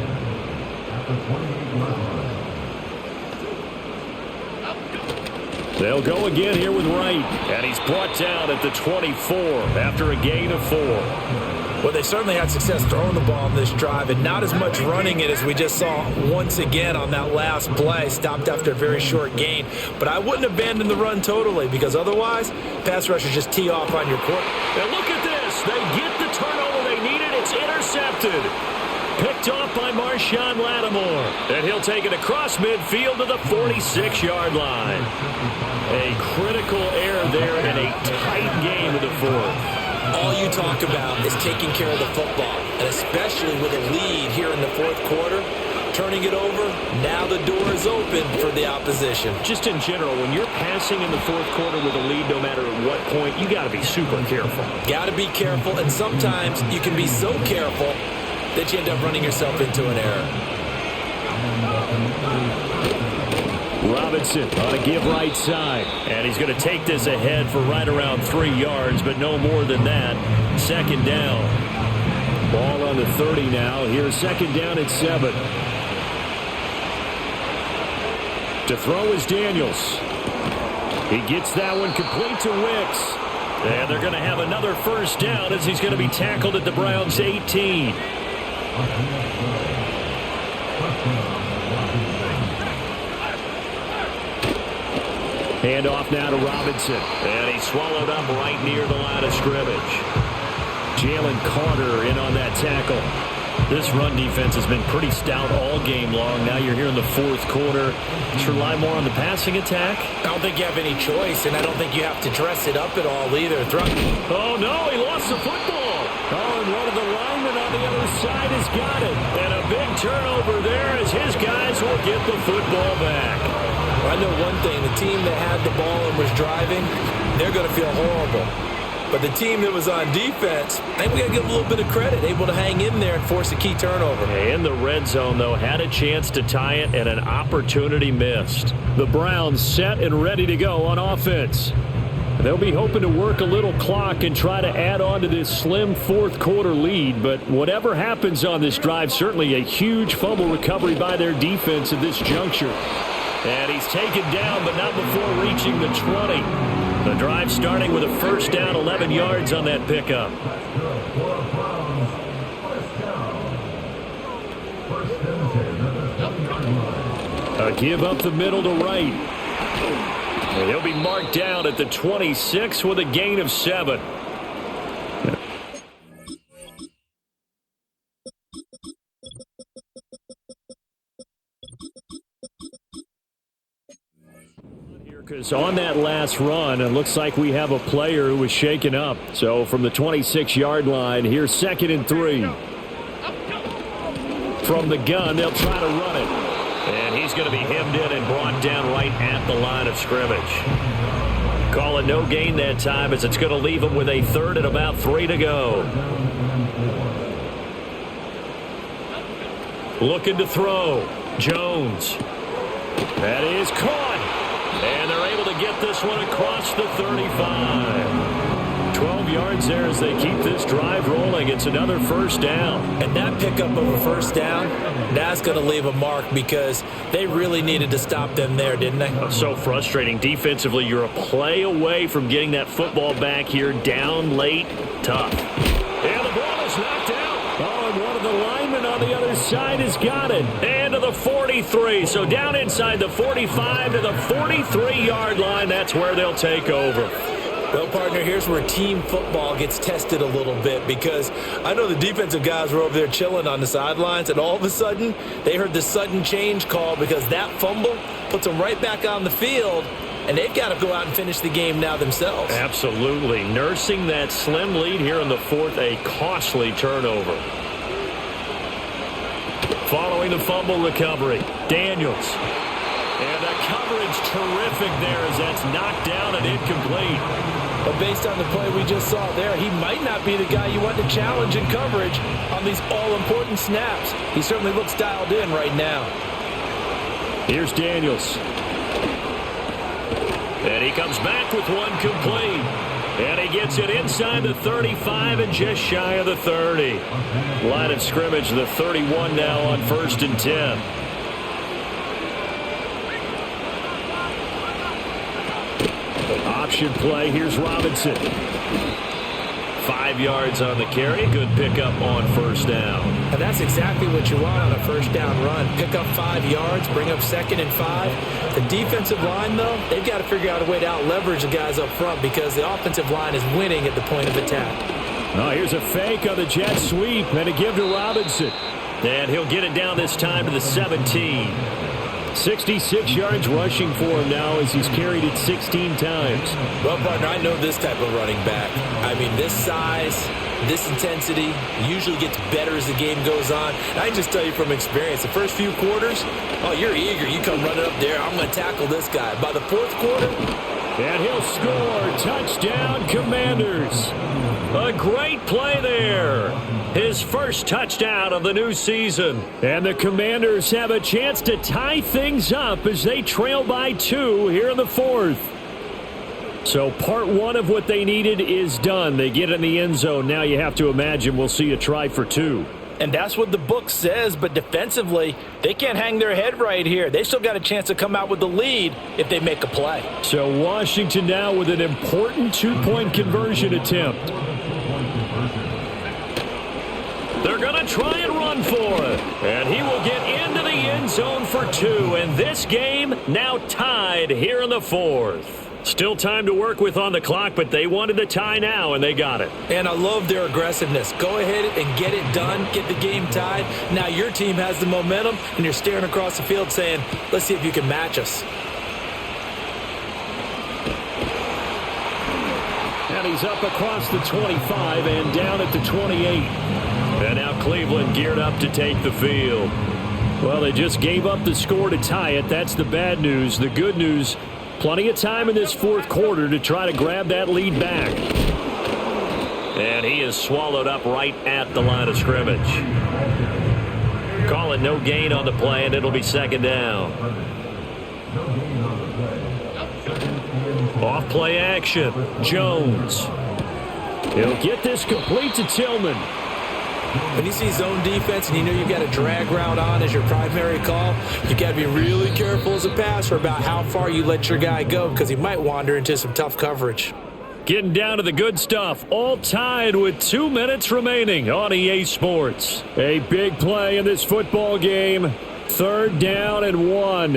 They'll go again here with Wright. And he's brought down at the 24 after a gain of 4. Well, they certainly had success throwing the ball on this drive and not as much running it as we just saw once again on that last play. Stopped after a very short gain. But I wouldn't abandon the run totally because otherwise, pass rushers just tee off on your court. And look at this. They get the turnover they needed. It's intercepted. Picked off by Marshawn Lattimore. And he'll take it across midfield to the 46-yard line. A critical error there in a tight game of the fourth. All you talk about is taking care of the football, and especially with a lead here in the fourth quarter, turning it over, now the door is open for the opposition. Just in general, when you're passing in the fourth quarter with a lead, no matter at what point, you got to be super careful. Got to be careful, and sometimes you can be so careful that you end up running yourself into an error. Robinson on a give right side. And he's going to take this ahead for right around 3 yards, but no more than that. 2nd down. Ball on the 30 now. Here's 2nd down at 7. To throw is Daniels. He gets that one complete to Wicks. And they're going to have another first down as he's going to be tackled at the Browns' 18. Handoff now to Robinson. And he's swallowed up right near the line of scrimmage. Jalen Carter in on that tackle. This run defense has been pretty stout all game long. Now you're here in the fourth quarter. Let's rely more on the passing attack. I don't think you have any choice, and I don't think you have to dress it up at all either. Oh, no, he lost the football. Oh, and one of the linemen on the other side has got it. And a big turnover there as his guys will get the football back. I know one thing. The team that had the ball and was driving, they're going to feel horrible. But the team that was on defense, I think we got to give them a little bit of credit, able to hang in there and force a key turnover. In the red zone, though, had a chance to tie it and an opportunity missed. The Browns set and ready to go on offense. They'll be hoping to work a little clock and try to add on to this slim fourth quarter lead. But whatever happens on this drive, certainly a huge fumble recovery by their defense at this juncture. And he's taken down, but not before reaching the 20. The drive starting with a first down, 11 yards on that pickup. A give up the middle to Wright. And he'll be marked down at the 26 with a gain of 7. Because on that last run, it looks like we have a player who was shaken up. So from the 26-yard line, here's 2nd and 3. From the gun, they'll try to run it. And he's going to be hemmed in and brought down right at the line of scrimmage. Call it no gain that time as it's going to leave him with a 3rd and about 3 to go. Looking to throw. Jones. That is caught. And they're able to get this one across the 35. 12 yards there as they keep this drive rolling. It's another first down. And that pickup of a first down, that's going to leave a mark because they really needed to stop them there, didn't they? So frustrating. Defensively, you're a play away from getting that football back here. Down late, tough. And the ball is knocked out. Oh, and one of the linemen on the other inside has got it. And to the 43. So down inside the 45 to the 43-yard line. That's where they'll take over. Well, partner, here's where team football gets tested a little bit, because I know the defensive guys were over there chilling on the sidelines, and all of a sudden they heard the sudden change call because that fumble puts them right back on the field, and they've got to go out and finish the game now themselves. Absolutely. Nursing that slim lead here in the fourth, a costly turnover. Following the fumble recovery, Daniels. And the coverage terrific there as that's knocked down and incomplete. But based on the play we just saw there, he might not be the guy you want to challenge in coverage on these all-important snaps. He certainly looks dialed in right now. Here's Daniels. And he comes back with one complete. And he gets it inside the 35 and just shy of the 30. Line of scrimmage, the 31 now on 1st and 10. Option play. Here's Robinson. 5 yards on the carry. Good pickup on 1st down. And that's exactly what you want on a 1st down run. Pick up 5 yards, bring up 2nd and 5. The defensive line, though, they've got to figure out a way to out-leverage the guys up front because the offensive line is winning at the point of attack. Oh, here's a fake on the jet sweep and a give to Robinson. And he'll get it down this time to the 17. 66 yards rushing for him now as he's carried it 16 times. Well, partner, I know this type of running back. I mean, this size, this intensity usually gets better as the game goes on. And I can just tell you from experience, the first few quarters, oh, you're eager. You come running up there, I'm going to tackle this guy. By the 4th quarter, and he'll score. Touchdown, Commanders. A great play there. His first touchdown of the new season. And the Commanders have a chance to tie things up as they trail by 2 here in the 4th. So part 1 of what they needed is done. They get in the end zone. Now you have to imagine we'll see a try for 2. And that's what the book says, but defensively, they can't hang their head right here. They still got a chance to come out with the lead if they make a play. So Washington now with an important 2-point conversion attempt. They're going to try and run for it. And he will get into the end zone for 2. And this game now tied here in the 4th. Still time to work with on the clock, but they wanted the tie now, and they got it. And I love their aggressiveness. Go ahead and get it done, get the game tied. Now your team has the momentum, and you're staring across the field saying, let's see if you can match us. And he's up across the 25 and down at the 28. And now Cleveland geared up to take the field. Well, they just gave up the score to tie it. That's the bad news. The good news, plenty of time in this 4th quarter to try to grab that lead back. And he is swallowed up right at the line of scrimmage. Call it no gain on the play, and it'll be 2nd down. Off play action. Jones. He'll get this complete to Tillman. When you see zone defense and you know you've got a drag route on as your primary call, you've got to be really careful as a passer about how far you let your guy go because he might wander into some tough coverage. Getting down to the good stuff, all tied with 2 minutes remaining on EA Sports. A big play in this football game. 3rd down and 1.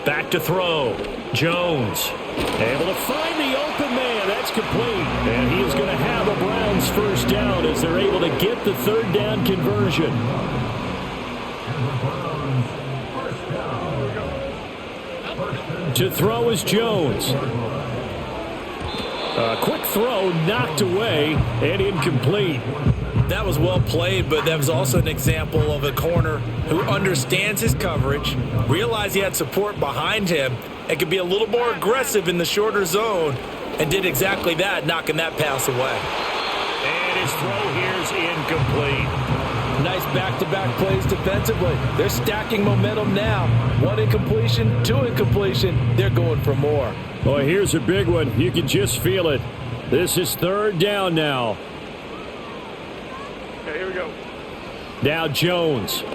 Back to throw. Jones able to find the open man. That's complete. And he is going to have a Browns 1st down as they're able to get the 3rd down conversion. To throw is Jones. A quick throw knocked away and incomplete. That was well played, but that was also an example of a corner who understands his coverage, realized he had support behind him, and could be a little more aggressive in the shorter zone, and did exactly that, knocking that pass away. And his throw here is incomplete. Nice back-to-back plays defensively. They're stacking momentum now. 1 incompletion, 2 incompletion. They're going for more. Boy, here's a big one. You can just feel it. This is 3rd down now. Okay, here we go. Now Jones. And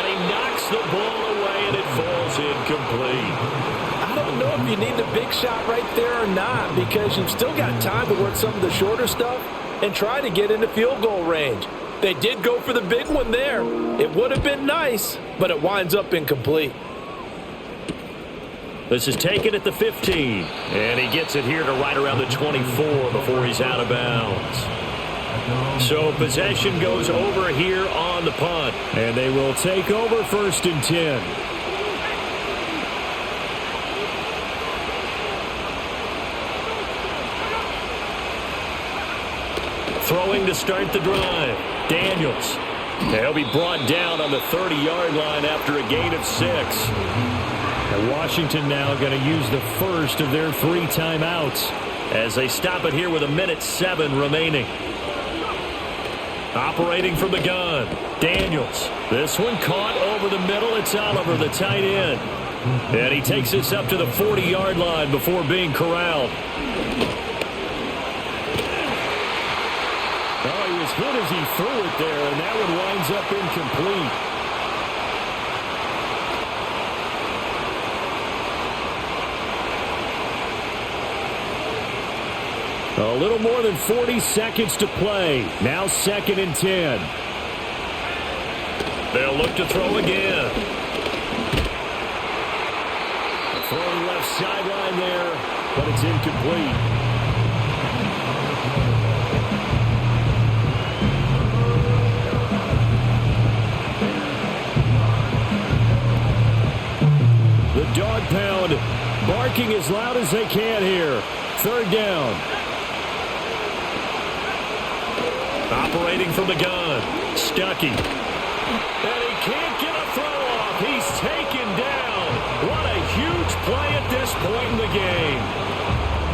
he knocks the ball away, and it falls incomplete. I don't know if you need the big shot right there or not because you've still got time to work some of the shorter stuff. and try to get into field goal range. They did go for the big one there. It would have been nice, but it winds up incomplete. This is taken at the 15, and he gets it here to right around the 24 before he's out of bounds. So possession goes over here on the punt, and they will take over 1st and 10. Throwing to start the drive, Daniels. They'll be brought down on the 30-yard line after a gain of 6. And Washington now going to use the first of their 3 timeouts as they stop it here with 1:07 remaining. Operating from the gun, Daniels. This one caught over the middle. It's Oliver, the tight end. And he takes this up to the 40-yard line before being corralled. Oh, he was hit as he threw it there, and that one winds up incomplete. A little more than 40 seconds to play. Now 2nd and 10. They'll look to throw again. Throwing left sideline there, but it's incomplete. The dog pound barking as loud as they can here. 3rd down. Operating from the gun, Stuckey. And he can't get a throw off. He's taken down. What a huge play at this point in the game.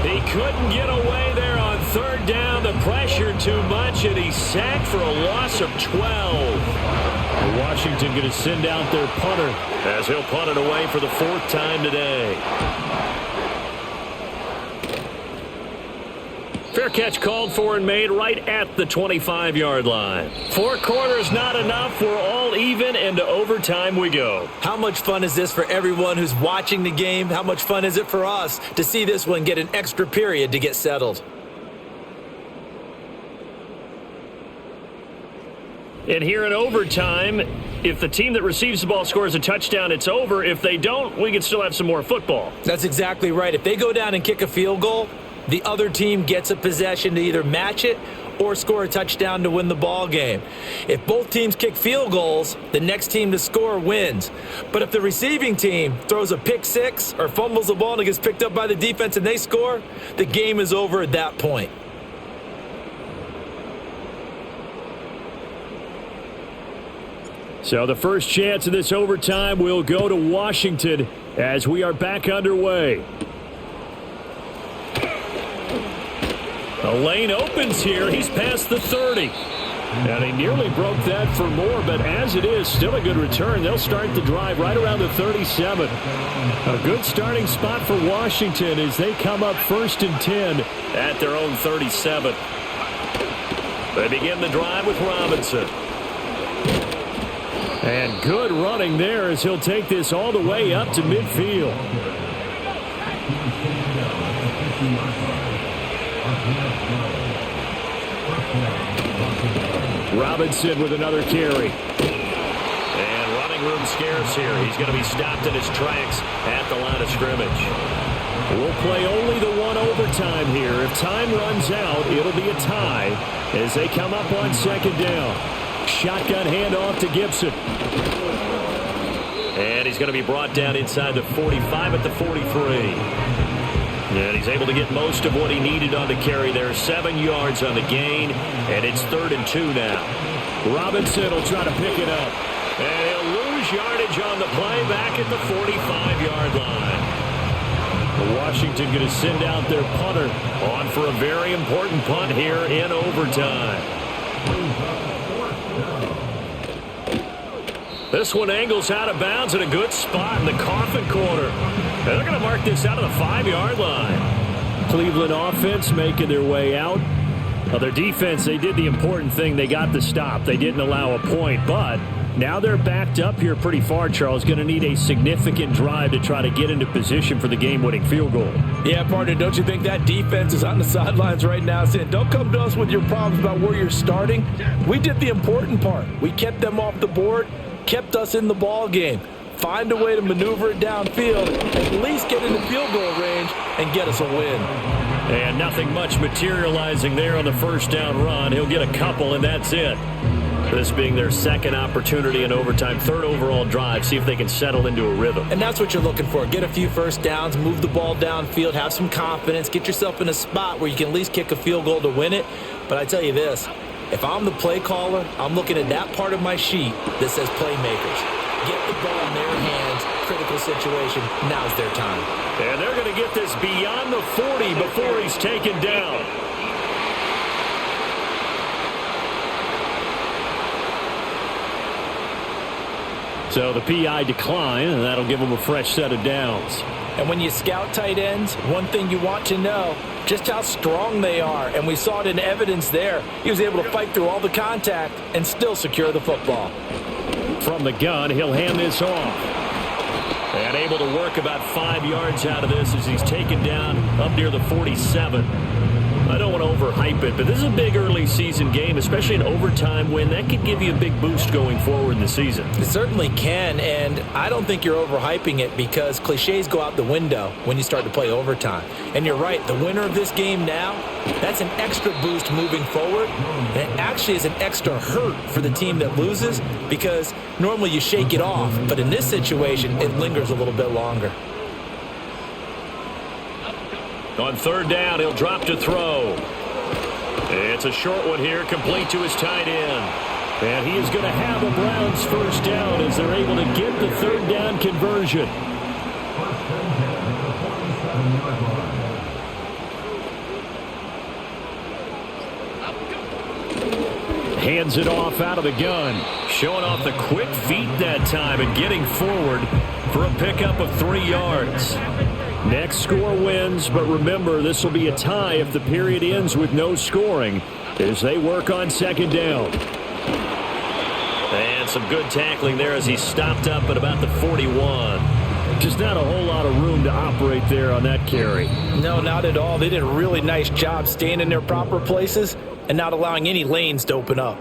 He couldn't get away there on 3rd down. The pressure too much, and he's sacked for a loss of 12. Washington going to send out their punter as he'll punt it away for the 4th time today. Fair catch called for and made right at the 25-yard line. 4 quarters not enough. We're all even, and to overtime we go. How much fun is this for everyone who's watching the game? How much fun is it for us to see this one get an extra period to get settled? And here in overtime, if the team that receives the ball scores a touchdown, it's over. If they don't, we can still have some more football. That's exactly right. If they go down and kick a field goal, the other team gets a possession to either match it or score a touchdown to win the ball game. If both teams kick field goals, the next team to score wins. But if the receiving team throws a pick 6 or fumbles the ball and it gets picked up by the defense and they score, the game is over at that point. So the first chance of this overtime will go to Washington as we are back underway. The lane opens here. He's past the 30. And he nearly broke that for more, but as it is, still a good return. They'll start the drive right around the 37. A good starting spot for Washington as they come up 1st and 10 at their own 37. They begin the drive with Robinson. And good running there as he'll take this all the way up to midfield. Robinson with another carry. And running room scarce here. He's going to be stopped in his tracks at the line of scrimmage. We'll play only the 1 overtime here. If time runs out, it'll be a tie as they come up on 2nd down. Shotgun handoff to Gibson. And he's going to be brought down inside the 45 at the 43. And he's able to get most of what he needed on the carry there. 7 yards on the gain, and it's 3rd and 2 now. Robinson will try to pick it up. And he'll lose yardage on the play back at the 45-yard line. Washington going to send out their punter on for a very important punt here in overtime. This one angles out of bounds in a good spot in the coffin corner. And they're going to mark this out of the 5-yard line. Cleveland offense making their way out. Their defense, they did the important thing. They got the stop. They didn't allow a point, but Now they're backed up here pretty far, Charles. Going to need a significant drive to try to get into position for the game-winning field goal. Yeah, partner, don't you think that defense is on the sidelines right now saying, don't come to us with your problems about where you're starting? We did the important part. We kept them off the board, kept us in the ball game. Find a way to maneuver it downfield, at least get into field goal range, and get us a win. And nothing much materializing there on the first down run. He'll get a couple, and that's it. This being their second opportunity in overtime, third overall drive, see if they can settle into a rhythm. And that's what you're looking for. Get a few first downs, move the ball downfield, have some confidence, get yourself in a spot where you can at least kick a field goal to win it. But I tell you this, if I'm the play caller, I'm looking at that part of my sheet that says playmakers. Get the ball in their hands, critical situation, now's their time. And they're going to get this beyond the 40 before he's taken down. So the PI decline, and that'll give him a fresh set of downs. And when you scout tight ends, one thing you want to know, just how strong they are. And we saw it in evidence there. He was able to fight through all the contact and still secure the football. From the gun, he'll hand this off. And able to work about 5 yards out of this as he's taken down up near the 47. I don't want to overhype it, but this is a big early season game, especially an overtime win. That could give you a big boost going forward in the season. It certainly can, and I don't think you're overhyping it because cliches go out the window when you start to play overtime. And you're right, the winner of this game now, that's an extra boost moving forward. And it actually is an extra hurt for the team that loses because normally you shake it off, but in this situation, it lingers a little bit longer. On third down, he'll drop to throw. It's a short one here, complete to his tight end. And he is going to have a Browns first down as they're able to get the third down conversion. Hands it off out of the gun. Showing off the quick feet that time and getting forward for a pickup of 3 yards. Next score wins, but remember, this will be a tie if the period ends with no scoring as they work on second down. And some good tackling there as he stopped up at about the 41. Just not a whole lot of room to operate there on that carry. No, not at all. They did a really nice job staying in their proper places and not allowing any lanes to open up.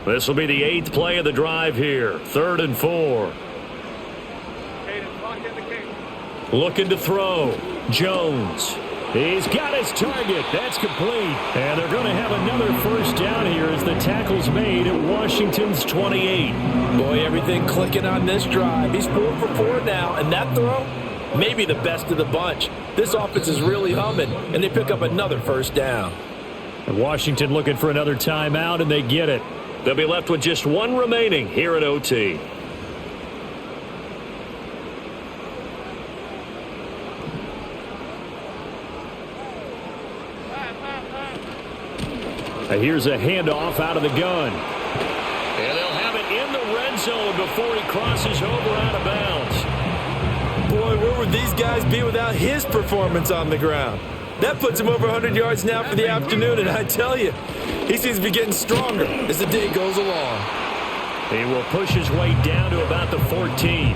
This will be the 8th play of the drive here. 3rd and 4. Looking to throw. Jones. He's got his target. That's complete. And they're going to have another first down here as the tackle's made at Washington's 28. Boy, everything clicking on this drive. He's 4 for 4 now, and that throw, maybe the best of the bunch. This offense is really humming, and they pick up another first down. And Washington looking for another timeout, and they get it. They'll be left with just one remaining here at OT. And here's a handoff out of the gun. And they'll have it in the red zone before he crosses over out of bounds. Boy, where would these guys be without his performance on the ground? That puts him over 100 yards now for the afternoon, and I tell you, he seems to be getting stronger as the day goes along. He will push his way down to about the 14.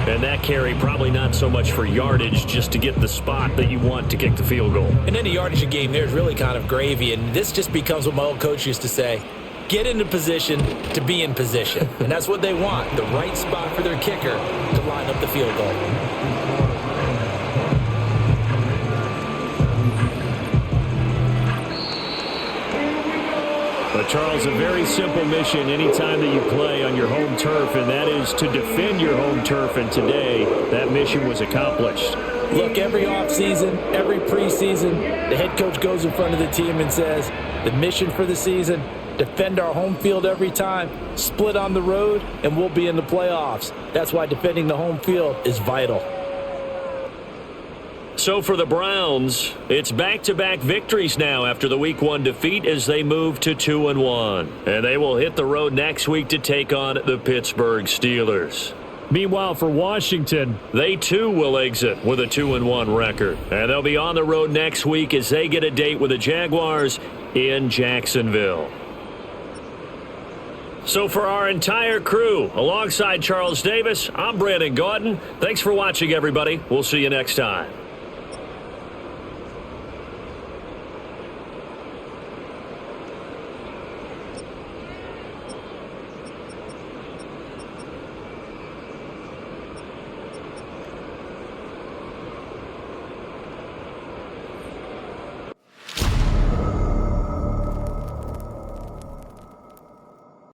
And that carry probably not so much for yardage, just to get the spot that you want to kick the field goal. And any yardage game there is really kind of gravy, and this just becomes what my old coach used to say, get into position to be in position. And that's what they want, the right spot for their kicker to line up the field goal. But, Charles, a very simple mission anytime that you play on your home turf, and that is to defend your home turf. And today, that mission was accomplished. Look, every offseason, every preseason, the head coach goes in front of the team and says, the mission for the season, defend our home field every time, split on the road, and we'll be in the playoffs. That's why defending the home field is vital. So for the Browns, it's back-to-back victories now after the Week 1 defeat as they move to 2-1. And they will hit the road next week to take on the Pittsburgh Steelers. Meanwhile, for Washington, they too will exit with a 2-1 record. And they'll be on the road next week as they get a date with the Jaguars in Jacksonville. So for our entire crew, alongside Charles Davis, I'm Brandon Gaudin. Thanks for watching, everybody. We'll see you next time.